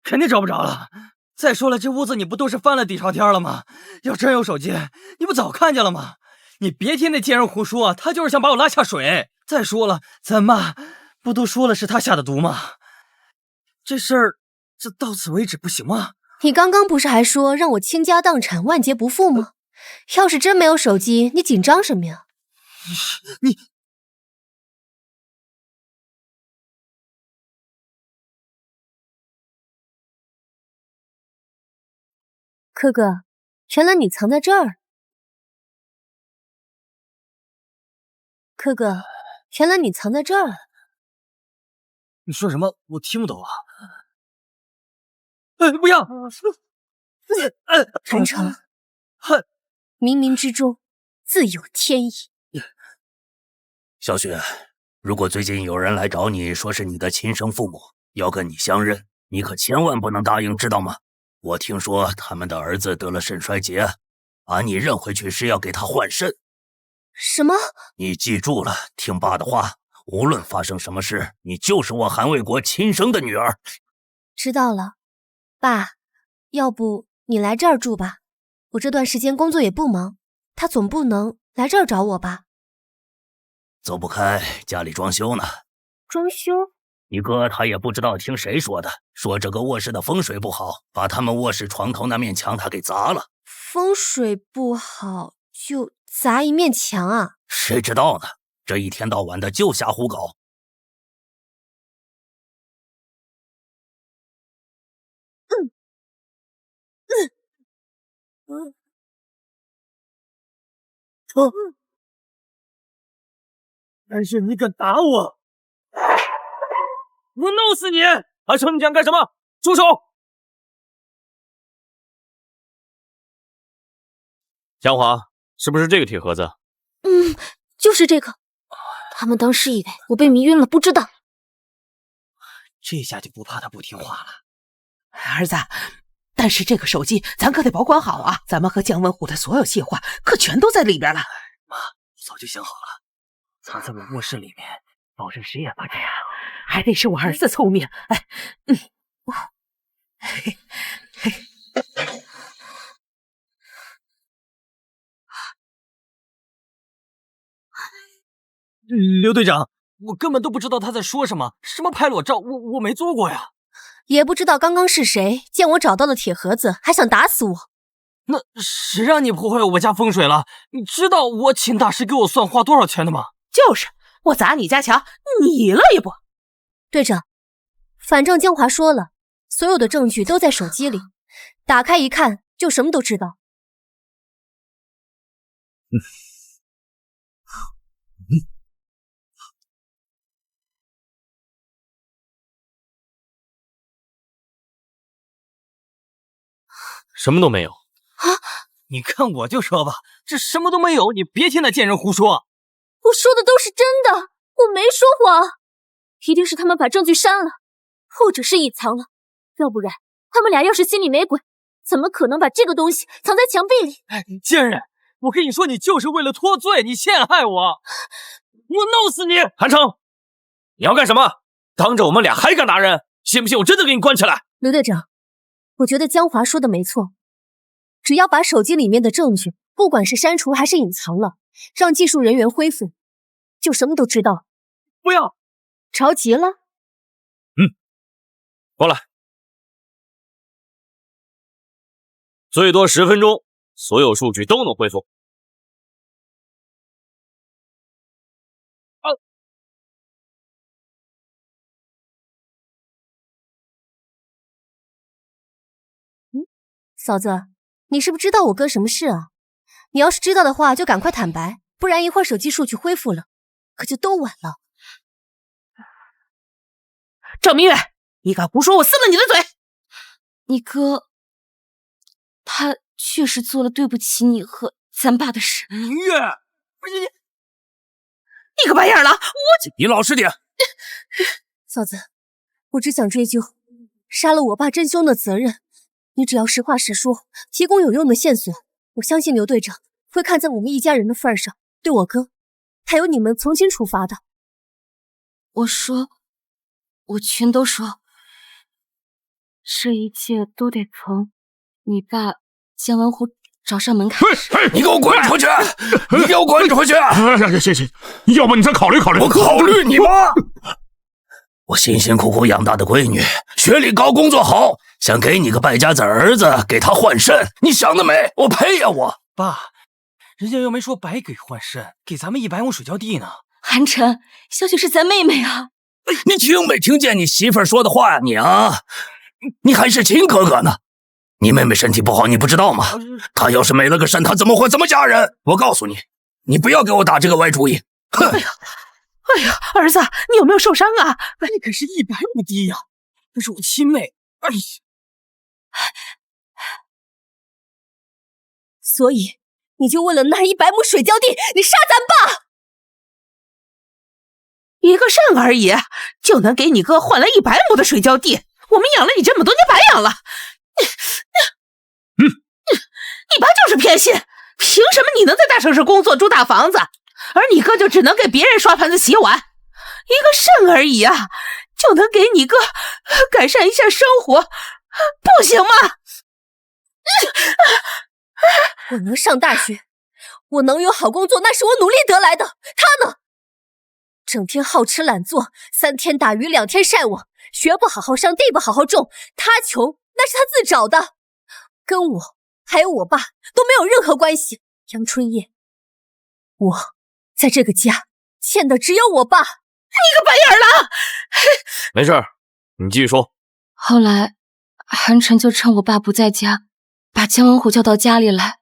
肯定找不着了。再说了，这屋子你不都是翻了底朝天了吗？要真有手机，你不早看见了吗？你别听那贱人胡说，他就是想把我拉下水。再说了，咱妈不都说了是他下的毒吗？这事儿这到此为止不行吗？你刚刚不是还说让我倾家荡产、万劫不复吗？要是真没有手机，你紧张什么呀？你柯哥，原来你藏在这儿。柯哥，原来你藏在这儿。你说什么？我听不懂啊！不要！韩城，冥冥之中自有天意。小雪，如果最近有人来找你说是你的亲生父母，要跟你相认，你可千万不能答应，知道吗？我听说他们的儿子得了肾衰竭，把你认回去是要给他换肾。什么？你记住了，听爸的话，无论发生什么事，你就是我韩卫国亲生的女儿。知道了，爸，要不你来这儿住吧？我这段时间工作也不忙，他总不能来这儿找我吧？走不开，家里装修呢。装修？你哥他也不知道听谁说的，说这个卧室的风水不好，把他们卧室床头那面墙他给砸了。风水不好就砸一面墙啊？谁知道呢？这一天到晚的就瞎胡搞。但是你敢打我，我弄死你！韩城，你想干什么？住手！香华，是不是这个铁盒子？就是这个。他们当时以为我被迷晕了，不知道。这下就不怕他不听话了。儿子，但是这个手机咱可得保管好啊！咱们和姜文虎的所有细话可全都在里边了。妈，我早就想好了，藏在我卧室里面，保证谁也不这样。还得是我儿子聪明。刘队长，我根本都不知道他在说什么，什么拍裸照，我没做过呀。也不知道刚刚是谁见我找到了铁盒子，还想打死我。那谁让你破坏我家风水了？你知道我请大师给我算花多少钱的吗？就是我砸你家墙，你乐意不？队长，反正江华说了，所有的证据都在手机里，打开一看就什么都知道。什么都没有啊！你看我就说吧，这什么都没有，你别听那贱人胡说。我说的都是真的，我没说谎。一定是他们把证据删了，或者是隐藏了，要不然他们俩要是心里没鬼，怎么可能把这个东西藏在墙壁里？贱人，我跟你说，你就是为了脱罪，你陷害我，我弄死你！韩城，你要干什么？当着我们俩还敢打人？信不信我真的给你关起来？刘队长，我觉得江华说的没错，只要把手机里面的证据，不管是删除还是隐藏了，让技术人员恢复，就什么都知道了。不要！着急了？过来，最多10分钟，所有数据都能恢复。嫂子，你是不是知道我哥什么事啊？你要是知道的话，就赶快坦白，不然一会儿手机数据恢复了，可就都晚了。赵明月，你敢胡说，我撕了你的嘴！你哥，他确实做了对不起你和咱爸的事。明月，不是你个白眼狼！你老实点。嫂子，我只想追究杀了我爸真凶的责任。你只要实话实说，提供有用的线索，我相信刘队长会看在我们一家人的份上，对我哥还有你们从轻处罚的。我全都说，这一切都得从你爸江文虎找上门开始。你给我滚出去！你给我滚出去！行，要不你再考虑考虑。我考虑你妈！我辛辛苦苦养大的闺女，学历高，工作好，想给你个败家子儿子，给他换肾，你想得美！我呸呀我！爸，人家又没说白给换肾，给咱们100亩水浇地呢。韩晨，小雪是咱妹妹啊！你听没听见你媳妇儿说的话呀？你啊，你还是亲哥哥呢。你妹妹身体不好，你不知道吗？她要是没了个肾，她怎么嫁人？我告诉你，你不要给我打这个歪主意。哼！哎呀，儿子，你有没有受伤啊？那可是100亩地呀，那是我亲妹。哎呀！所以你就为了那100亩水浇地，你杀咱爸？一个肾而已，就能给你哥换来100亩的水浇地？我们养了你这么多年，白养了。你爸就是偏心，凭什么你能在大城市工作，住大房子，而你哥就只能给别人刷盘子洗碗？一个肾而已啊，就能给你哥改善一下生活，不行吗？我能上大学，我能有好工作，那是我努力得来的。他呢？整天好吃懒做，3天打鱼2天晒网，学不好好上，地不好好种。他穷，那是他自找的，跟我还有我爸都没有任何关系。杨春叶，我在这个家欠的只有我爸。你个白眼狼！没事，你继续说。后来，韩晨就趁我爸不在家，把江文虎叫到家里来。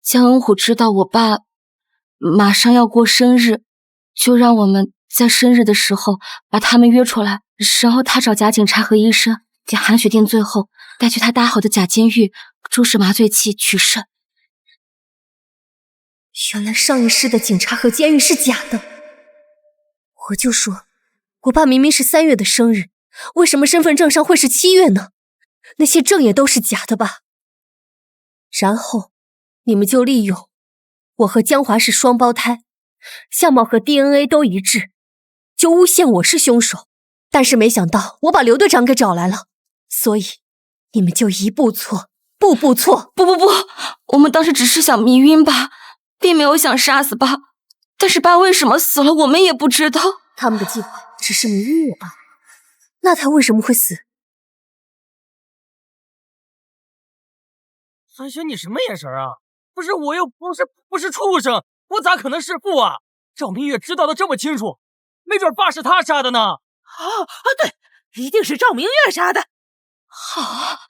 江文虎知道我爸马上要过生日，就让我们在生日的时候把他们约出来，然后他找假警察和医生给韩雪定罪后，带去他搭好的假监狱，注射麻醉剂取肾。原来上一世的警察和监狱是假的。我就说，我爸明明是3月的生日，为什么身份证上会是7月呢？那些证也都是假的吧？然后你们就利用我和江华是双胞胎，相貌和 DNA 都一致，就诬陷我是凶手。但是没想到我把刘队长给找来了，所以你们就一步错，步步错。不，我们当时只是想迷晕爸，并没有想杀死爸。但是爸为什么死了，我们也不知道。他们的计划只是迷晕我爸，那他为什么会死？韩雪，你什么眼神啊？不是，我又不是畜生，我咋可能弑父啊？赵明月知道的这么清楚，没准爸是他杀的呢。对，一定是赵明月杀的。好，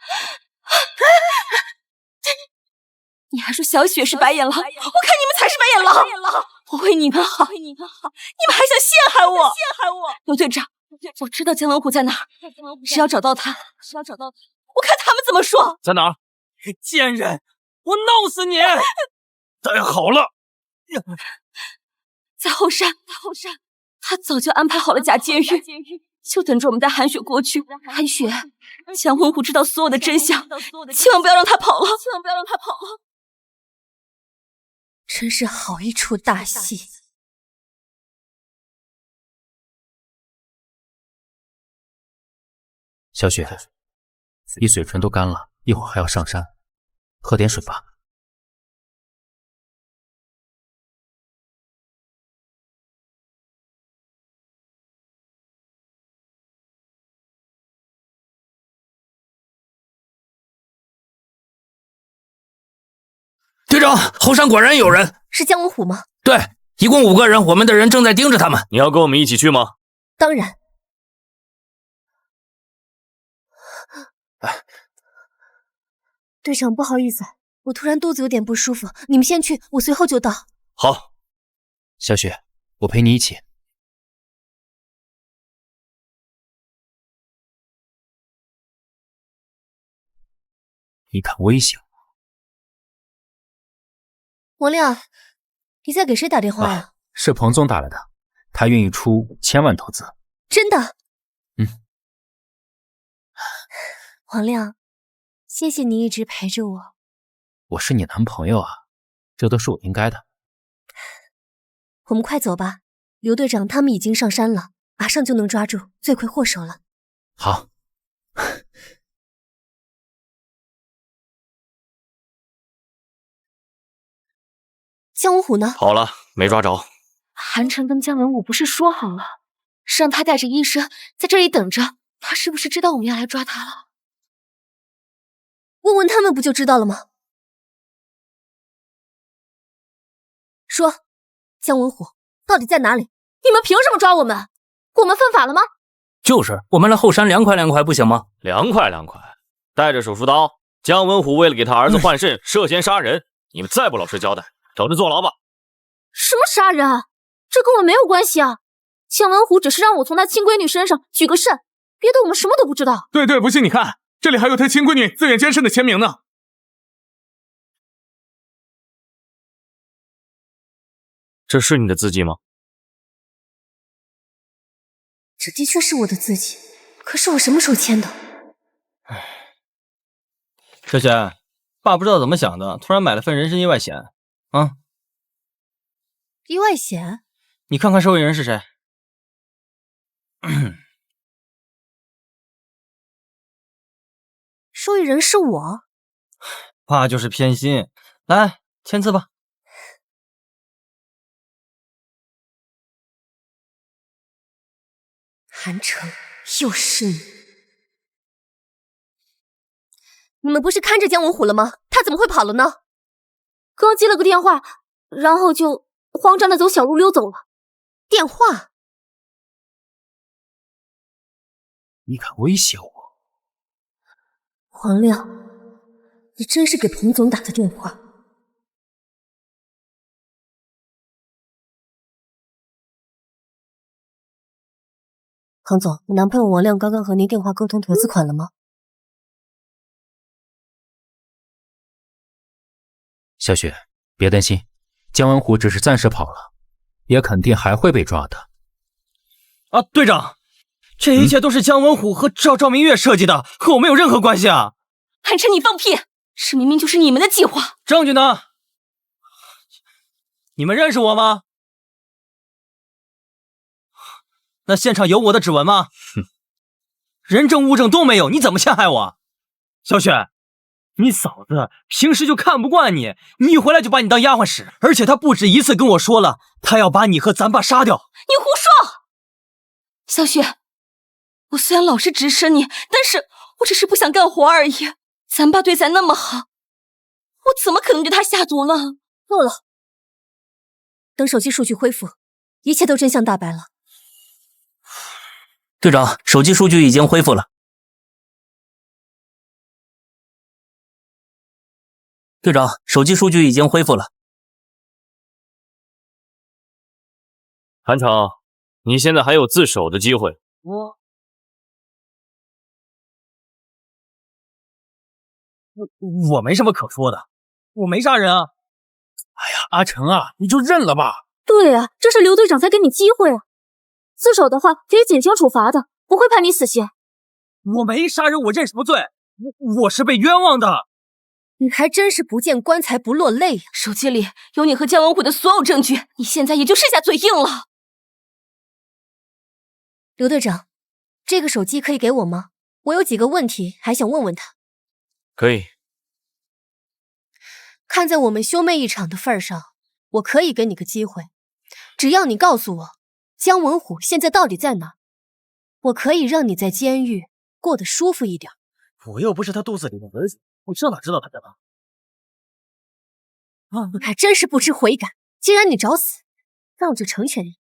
你还说小雪是白眼狼，我看你们才是白眼狼。我为你们好，你们还想陷害我？刘队长，我知道江文虎在哪儿，只要找到他，我看他们怎么说。在哪儿？贱人，我弄死你！太好了，在后山。他早就安排好了假监狱，就等着我们带韩雪过去。韩雪，江文虎知道所有的真相，千万不要让他跑了，千万不要让他跑了。真是好一出大戏。小雪，你嘴唇都干了，一会儿还要上山，喝点水吧。队长，后山果然有人，是姜文虎吗？对，一共5个人，我们的人正在盯着他们。你要跟我们一起去吗？当然。队长，不好意思，我突然肚子有点不舒服，你们先去，我随后就到。好，小雪，我陪你一起。你敢威胁我？王亮，你在给谁打电话呀？是彭总打来的，他愿意出1000万投资。真的？嗯。王亮，谢谢你一直陪着我。我是你男朋友啊，这都是我应该的。我们快走吧，刘队长他们已经上山了，马上就能抓住罪魁祸首了。好。姜文虎呢？跑了，没抓着。韩晨跟姜文武不是说好了，让他带着医生在这里等着，他是不是知道我们要来抓他了？问问他们不就知道了吗？说，姜文虎到底在哪里？你们凭什么抓我们？我们犯法了吗？就是，我们来后山凉快凉快不行吗？凉快凉快，带着手术刀，姜文虎为了给他儿子换肾，涉嫌杀人，你们再不老实交代，等着坐牢吧。什么杀人？这跟我没有关系啊！姜文虎只是让我从他亲闺女身上取个肾，别的我们什么都不知道。对，不信你看，这里还有他亲闺女自愿捐肾的签名呢。这是你的字迹吗？这的确是我的字迹，可是我什么时候签的？萱萱，爸不知道怎么想的，突然买了份人身意外险啊！意外险？你看看受益人是谁？受益人是我。爸就是偏心，来签字吧。韩城，又是你！你们不是看着姜文虎了吗？他怎么会跑了呢？刚接了个电话，然后就慌张的走小路溜走了。电话？你敢威胁我？黄亮，你真是给彭总打的电话。彭总，我男朋友王亮刚刚和您电话沟通投资款了吗？小雪，别担心，姜文虎只是暂时跑了，也肯定还会被抓的。啊，队长，这一切都是姜文虎和赵明月设计的，和我没有任何关系啊！韩琛，你放屁！这明明就是你们的计划。证据呢？你们认识我吗？那现场有我的指纹吗？哼，人证物证都没有，你怎么陷害我？小雪，你嫂子平时就看不惯你，你一回来就把你当丫鬟使，而且她不止一次跟我说了，她要把你和咱爸杀掉。你胡说！小雪，我虽然老是指使你，但是我只是不想干活而已。咱爸对咱那么好，我怎么可能对他下毒呢？够了，等手机数据恢复，一切都真相大白了。队长，手机数据已经恢复了。队长，手机数据已经恢复了。韩城，你现在还有自首的机会。我没什么可说的，我没杀人啊。哎呀，阿成啊，你就认了吧。对啊，这是刘队长在给你机会啊。自首的话可以减轻处罚的，不会判你死刑。我没杀人，我认什么罪？我是被冤枉的。你还真是不见棺材不落泪呀！手机里有你和姜文虎的所有证据，你现在也就剩下嘴硬了。刘队长，这个手机可以给我吗？我有几个问题还想问问他。可以。看在我们兄妹一场的份上，我可以给你个机会，只要你告诉我姜文虎现在到底在哪，我可以让你在监狱过得舒服一点。我又不是他肚子里的儿子，我这哪知道他在哪？你还真是不知悔改！既然你找死，让着成全你。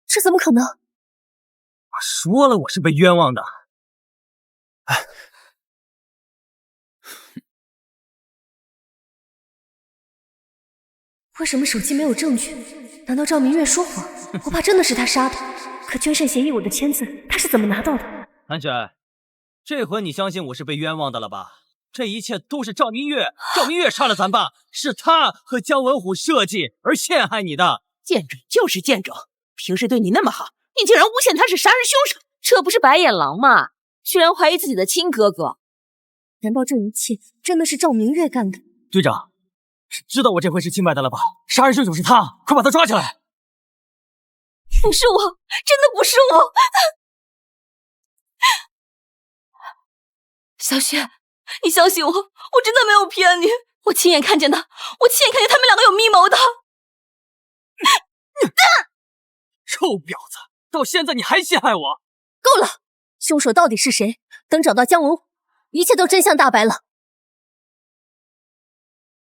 这怎么可能？我说了，我是被冤枉的。为什么手机没有证据？难道赵明月说谎？我怕真的是他杀的。可捐肾协议我的签字，他是怎么拿到的？韩雪，这回你相信我是被冤枉的了吧？这一切都是赵明月杀了咱爸，是他和姜文虎设计而陷害你的。贱种就是贱种，平时对你那么好，你竟然诬陷他是杀人凶手，这不是白眼狼吗？居然怀疑自己的亲哥哥。难道这一切真的是赵明月干的？队长，知道我这回是清白的了吧？杀人凶手是他，快把他抓起来！不是我，真的不是我。小雪，你相信我，我真的没有骗你，我亲眼看见的，我亲眼看见他们两个有密谋的。臭婊子，到现在你还陷害我！够了，凶手到底是谁？等找到姜文虎，一切都真相大白了。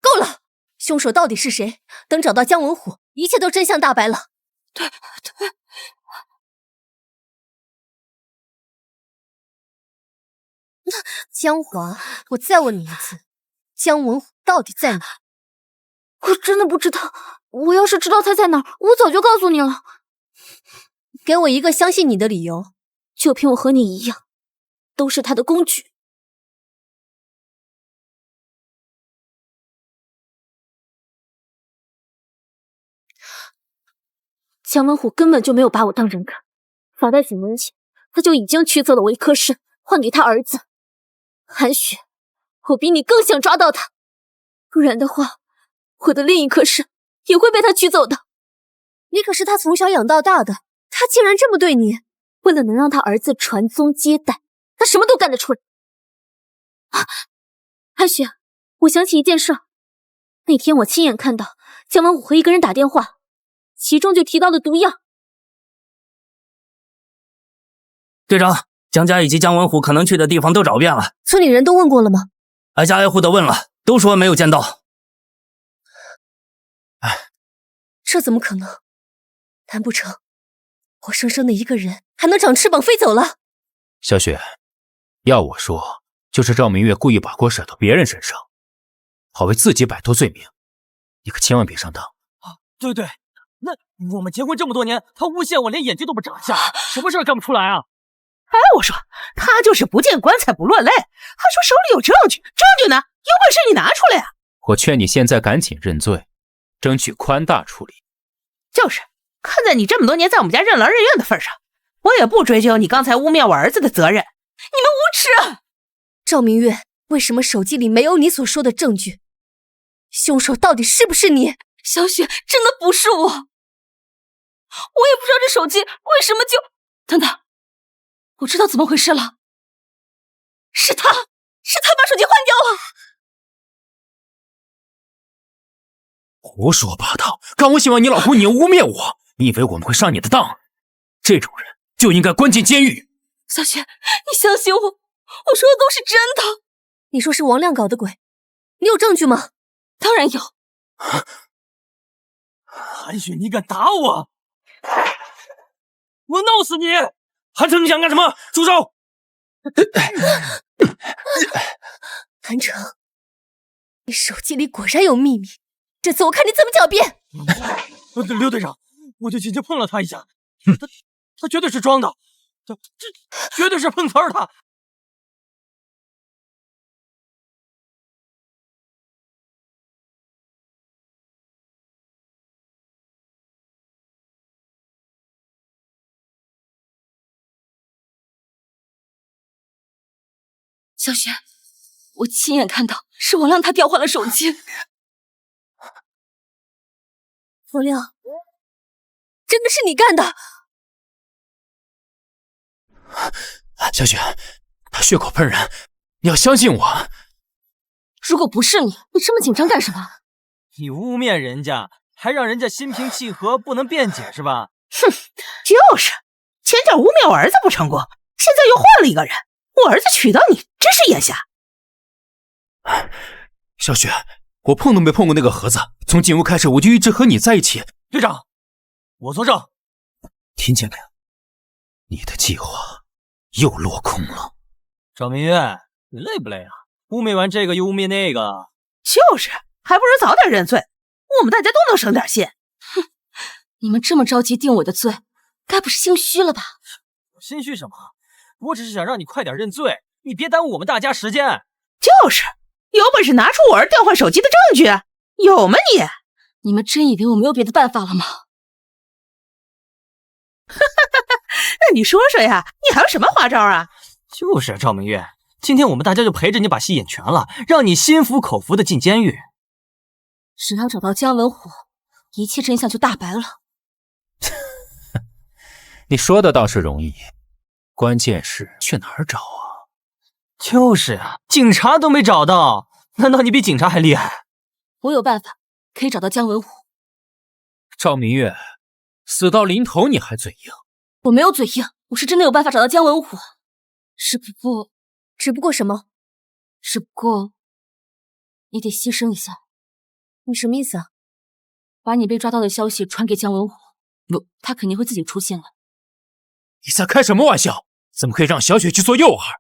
够了，凶手到底是谁？等找到姜文虎，一切都真相大白了。对。江华，我再问你一次，姜文虎到底在哪？我真的不知道，我要是知道他在哪儿，我早就告诉你了。给我一个相信你的理由。就凭我和你一样，都是他的工具。姜文虎根本就没有把我当人看，罚在几年前，他就已经取走了我一颗肾，换给他儿子。韩雪，我比你更想抓到他，不然的话，我的另一颗肾也会被他取走的。你可是他从小养到大的，他竟然这么对你，为了能让他儿子传宗接代，他什么都干得出来。韩雪，我想起一件事，那天我亲眼看到姜文虎和一个人打电话，其中就提到了毒药。队长，江家以及姜文虎可能去的地方都找遍了，村里人都问过了吗？挨家挨户的问了，都说没有见到。这怎么可能？难不成活生生的一个人还能长翅膀飞走了？小雪，要我说，就是赵明月故意把锅甩到别人身上，好为自己摆脱罪名，你可千万别上当。对，那我们结婚这么多年，他诬陷我连眼睛都不眨一下，什么事干不出来啊？哎，我说他就是不见棺材不落泪，还说手里有证据，证据呢？有本事你拿出来呀！我劝你现在赶紧认罪，争取宽大处理。就是，看在你这么多年在我们家任劳任怨的份上，我也不追究你刚才污蔑我儿子的责任。你们无耻！赵明月，为什么手机里没有你所说的证据？凶手到底是不是你？小雪，真的不是我，我也不知道这手机为什么就……等等，我知道怎么回事了，是他把手机换掉了。胡说八道！刚我喜欢你老公，你又污蔑我，你以为我们会上你的当？这种人就应该关进监狱。小雪，你相信我，我说的都是真的。你说是王亮搞的鬼，你有证据吗？当然有。韩雪，你敢打我？我弄死你！韩城，你想干什么？住手！韩城，你手机里果然有秘密，这次我看你怎么狡辩！刘队长，我就轻轻碰了他一下，他绝对是装的，这绝对是碰瓷儿的。小雪，我亲眼看到是王亮他调换了手机。王亮，真的是你干的！小雪，他血口喷人，你要相信我。如果不是你，你这么紧张干什么？你污蔑人家，还让人家心平气和，不能辩解是吧？哼，就是，前脚污蔑我儿子不成功，现在又换了一个人，我儿子娶到你，真是眼瞎。小雪，我碰都没碰过那个盒子，从进屋开始我就一直和你在一起。队长，我作证。听见没有？你的计划又落空了。赵明月，你累不累啊？污蔑完这个又污蔑那个。就是，还不如早点认罪，我们大家都能省点心。哼，你们这么着急定我的罪，该不是心虚了吧？心虚什么？我只是想让你快点认罪，你别耽误我们大家时间。就是，有本事拿出我儿调换手机的证据，有吗你？你们真以为我没有别的办法了吗？那你说说呀，你还有什么花招啊？就是赵明月，今天我们大家就陪着你把戏演全了，让你心服口服的进监狱。只要找到姜文虎，一切真相就大白了。你说的倒是容易，关键是去哪儿找啊？就是啊，警察都没找到，难道你比警察还厉害？我有办法可以找到姜文虎。赵明月，死到临头你还嘴硬？我没有嘴硬，我是真的有办法找到姜文虎。只不过什么？只不过你得牺牲一下。你什么意思啊？把你被抓到的消息传给姜文虎，不，他肯定会自己出现了。你在开什么玩笑？怎么可以让小雪去做诱饵？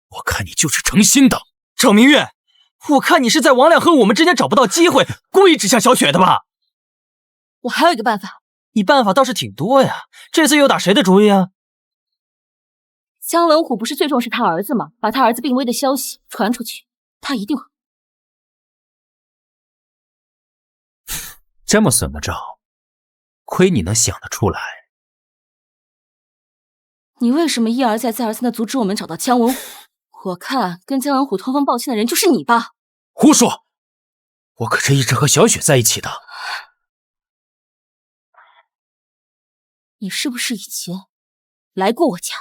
我看你就是诚心的。赵明月，我看你是在王亮和我们之间找不到机会，故意指向小雪的吧？我还有一个办法。你办法倒是挺多呀，这次又打谁的主意啊？姜文虎不是最重视他儿子吗？把他儿子病危的消息传出去，他一定会。这么损的招，亏你能想得出来。你为什么一而再再而三的阻止我们找到姜文虎？我看跟姜文虎通风报信的人就是你吧？胡说！我可是一直和小雪在一起的。你是不是以前来过我家？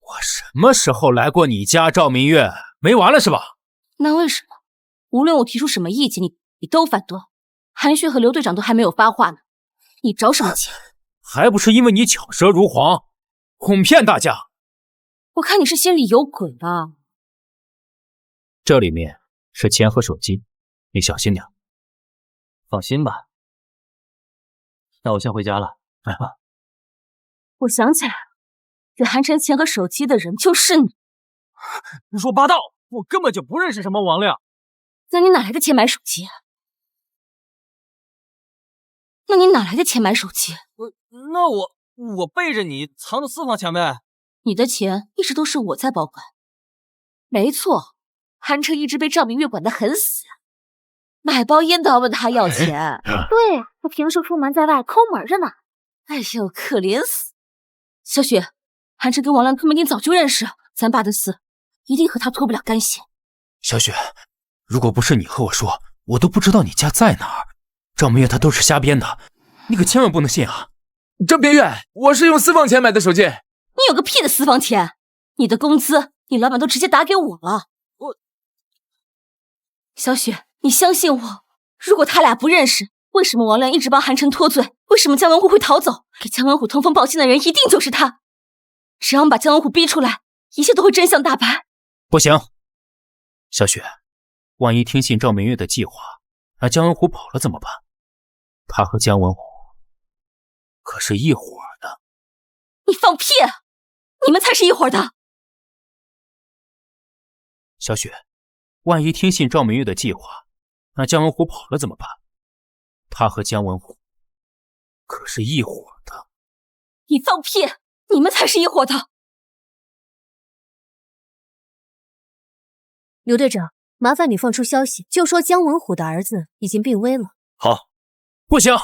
我什么时候来过你家，赵明月？没完了是吧？那为什么无论我提出什么意见，你都反对？韩雪和刘队长都还没有发话呢，你着什么急？还不是因为你巧舌如簧，哄骗大家。我看你是心里有鬼吧。这里面是钱和手机，你小心点。放心吧。那我先回家了，来吧。我想起来了，给韩晨钱和手机的人就是你。胡说八道！我根本就不认识什么王亮。那你哪来的钱买手机？我背着你藏的私房钱呗。你的钱一直都是我在保管。没错，韩晨一直被赵明月管得很死，买包烟都要问他要钱。对，他平时出门在外抠门着呢。哎呦，可怜死！小雪，韩晨跟王亮他们一定早就认识，咱爸的死一定和他脱不了干系。小雪，如果不是你和我说，我都不知道你家在哪儿。赵明月他都是瞎编的，你可千万不能信啊！赵明月，我是用私房钱买的手机。你有个屁的私房钱！你的工资，你老板都直接打给我了。小雪，你相信我，如果他俩不认识，为什么王亮一直帮韩晨脱罪？为什么姜文虎会逃走？给姜文虎通风报信的人一定就是他。只要我们把姜文虎逼出来，一切都会真相大白。不行，小雪，万一听信赵明月的计划，那姜文虎跑了怎么办？他和姜文虎可是一伙的。你放屁！你们才是一伙的。小雪，万一听信赵明月的计划，那姜文虎跑了怎么办？他和姜文虎可是一伙的。你放屁！你们才是一伙的。刘队长，麻烦你放出消息，就说姜文虎的儿子已经病危了。好。不行。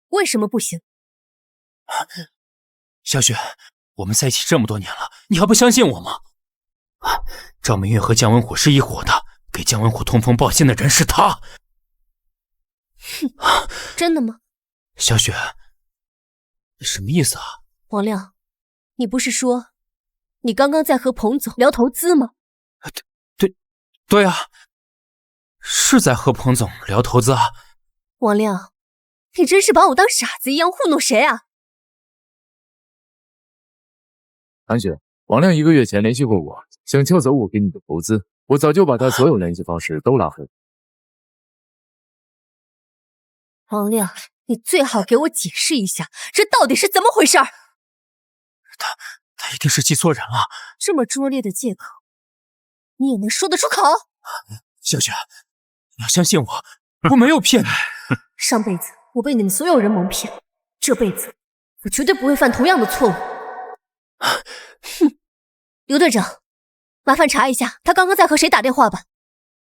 为什么不行？小雪，我们在一起这么多年了，你还不相信我吗？赵明月和姜文虎是一伙的，给姜文虎通风报信的人是他。真的吗？小雪，什么意思啊？王亮，你不是说你刚刚在和彭总聊投资吗？对啊，是在和彭总聊投资啊。王亮，你真是把我当傻子一样糊弄谁啊？韩雪，王亮1个月前联系过我，想撬走我给你的投资，我早就把他所有联系方式都拉黑。王亮，你最好给我解释一下，这到底是怎么回事？他一定是记错人了。这么拙劣的借口，你也能说得出口？小雪，你要相信我，我没有骗你。上辈子我被你们所有人蒙骗，这辈子我绝对不会犯同样的错误。哼，刘队长，麻烦查一下他刚刚在和谁打电话吧。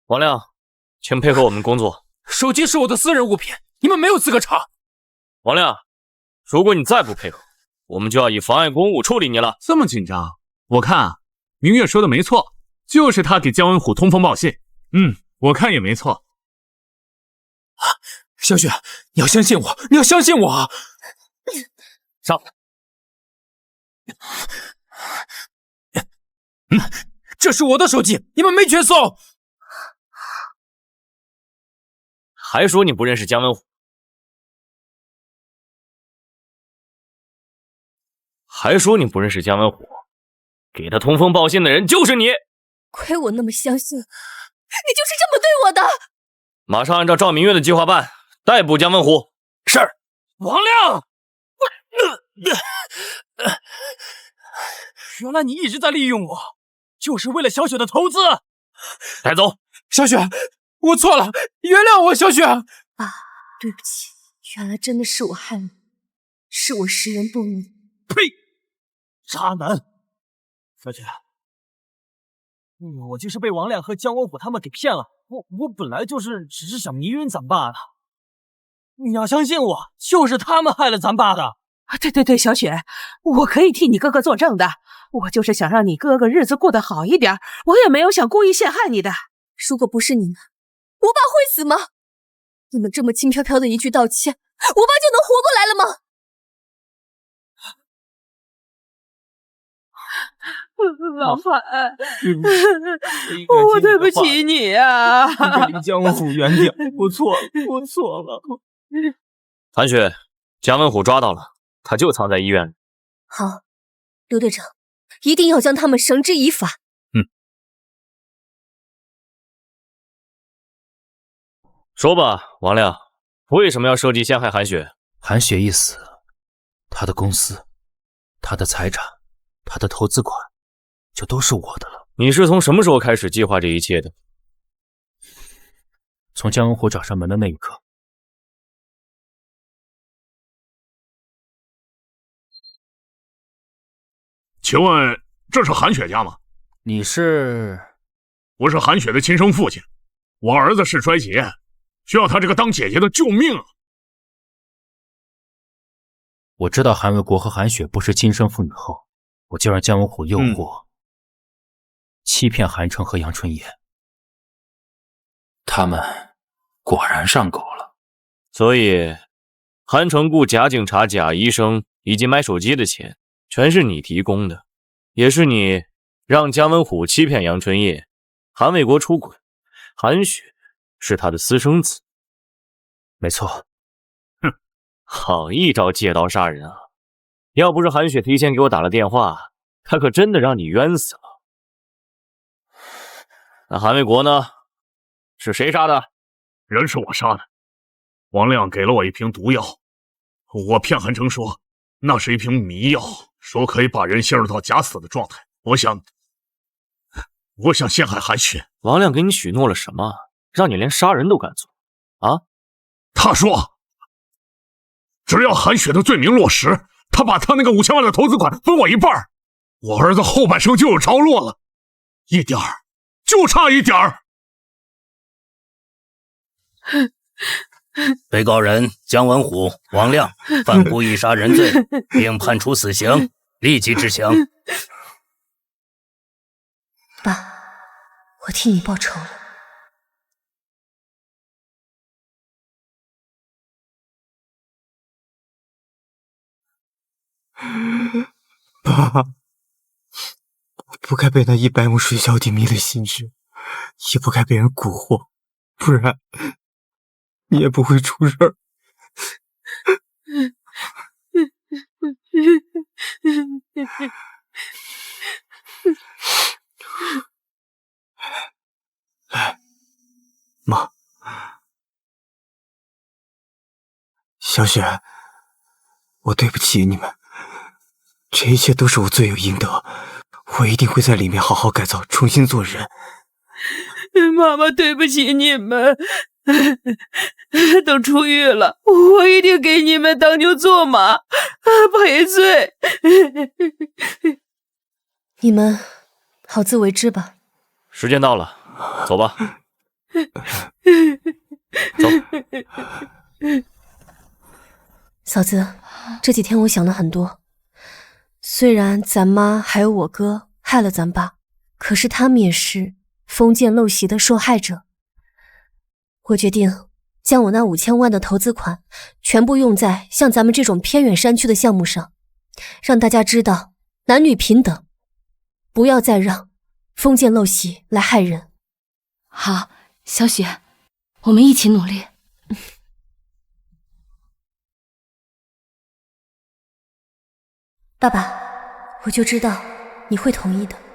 王亮，请配合我们工作。手机是我的私人物品，你们没有资格查。王亮，如果你再不配合，我们就要以妨碍公务处理你了。这么紧张？我看啊，明月说的没错，就是他给姜文虎通风报信。我看也没错。小雪，你要相信我，你要相信我啊！上。这是我的手机，你们没权送。还说你不认识姜文虎，给他通风报信的人就是你。亏我那么相信，你就是这么对我的。马上按照赵明月的计划办，逮捕姜文虎。是。王亮，原来你一直在利用我，就是为了小雪的投资。带走。小雪，我错了，原谅我，小雪。爸，对不起，原来真的是我害你，是我识人不明。呸！渣男！小雪，我就是被王亮和姜文虎他们给骗了。我本来只是想迷晕咱爸的。你要相信我，就是他们害了咱爸的。对，小雪，我可以替你哥哥作证的。我就是想让你哥哥日子过得好一点，我也没有想故意陷害你的。如果不是你们，我爸会死吗？你们这么轻飘飘的一句道歉，我爸就能活过来了吗？老樊，我对不起你啊！离姜文虎远点，我错了。韩雪，姜文虎抓到了，他就藏在医院里。好，刘队长，一定要将他们绳之以法。说吧，王亮，为什么要设计陷害韩雪？韩雪一死，他的公司、他的财产、他的投资款就都是我的了。你是从什么时候开始计划这一切的？从姜文虎找上门的那一刻。请问这是韩雪家吗？你是？我是韩雪的亲生父亲，我儿子肾衰竭，需要他这个当姐姐的救命啊！我知道韩卫国和韩雪不是亲生父女后，我就让姜文虎诱惑、欺骗韩城和杨春野，他们果然上钩了。所以，韩城雇假警察、假医生以及买手机的钱，全是你提供的，也是你让姜文虎欺骗杨春叶，韩卫国出轨，韩雪是他的私生子。没错。好一招借刀杀人啊！要不是韩雪提前给我打了电话，他可真的让你冤死了。那韩卫国呢？是谁杀的？人是我杀的。王亮给了我一瓶毒药，我骗韩城说那是一瓶迷药，说可以把人陷入到假死的状态。我想陷害韩雪。王亮给你许诺了什么，让你连杀人都敢做啊？他说只要韩雪的罪名落实，他把他那个5000万的投资款分我一半，我儿子后半生就有着落了，一点儿，就差一点儿。被告人姜文虎、王亮犯故意杀人罪，并判处死刑，立即执行。爸，我替你报仇了。爸，我不该被那100亩水小弟迷了心智，也不该被人蛊惑，不然你也不会出事儿。来，妈，小雪，我对不起你们，这一切都是我罪有应得，我一定会在里面好好改造，重新做人。妈妈，对不起你们，都出狱了，我一定给你们当牛做马，赔罪。你们好自为之吧。时间到了，走吧。走。嫂子，这几天我想了很多。虽然咱妈还有我哥害了咱爸，可是他们也是封建陋习的受害者。我决定将我那5000万的投资款全部用在像咱们这种偏远山区的项目上，让大家知道男女平等，不要再让封建陋习来害人。好，小雪，我们一起努力。爸爸，我就知道你会同意的。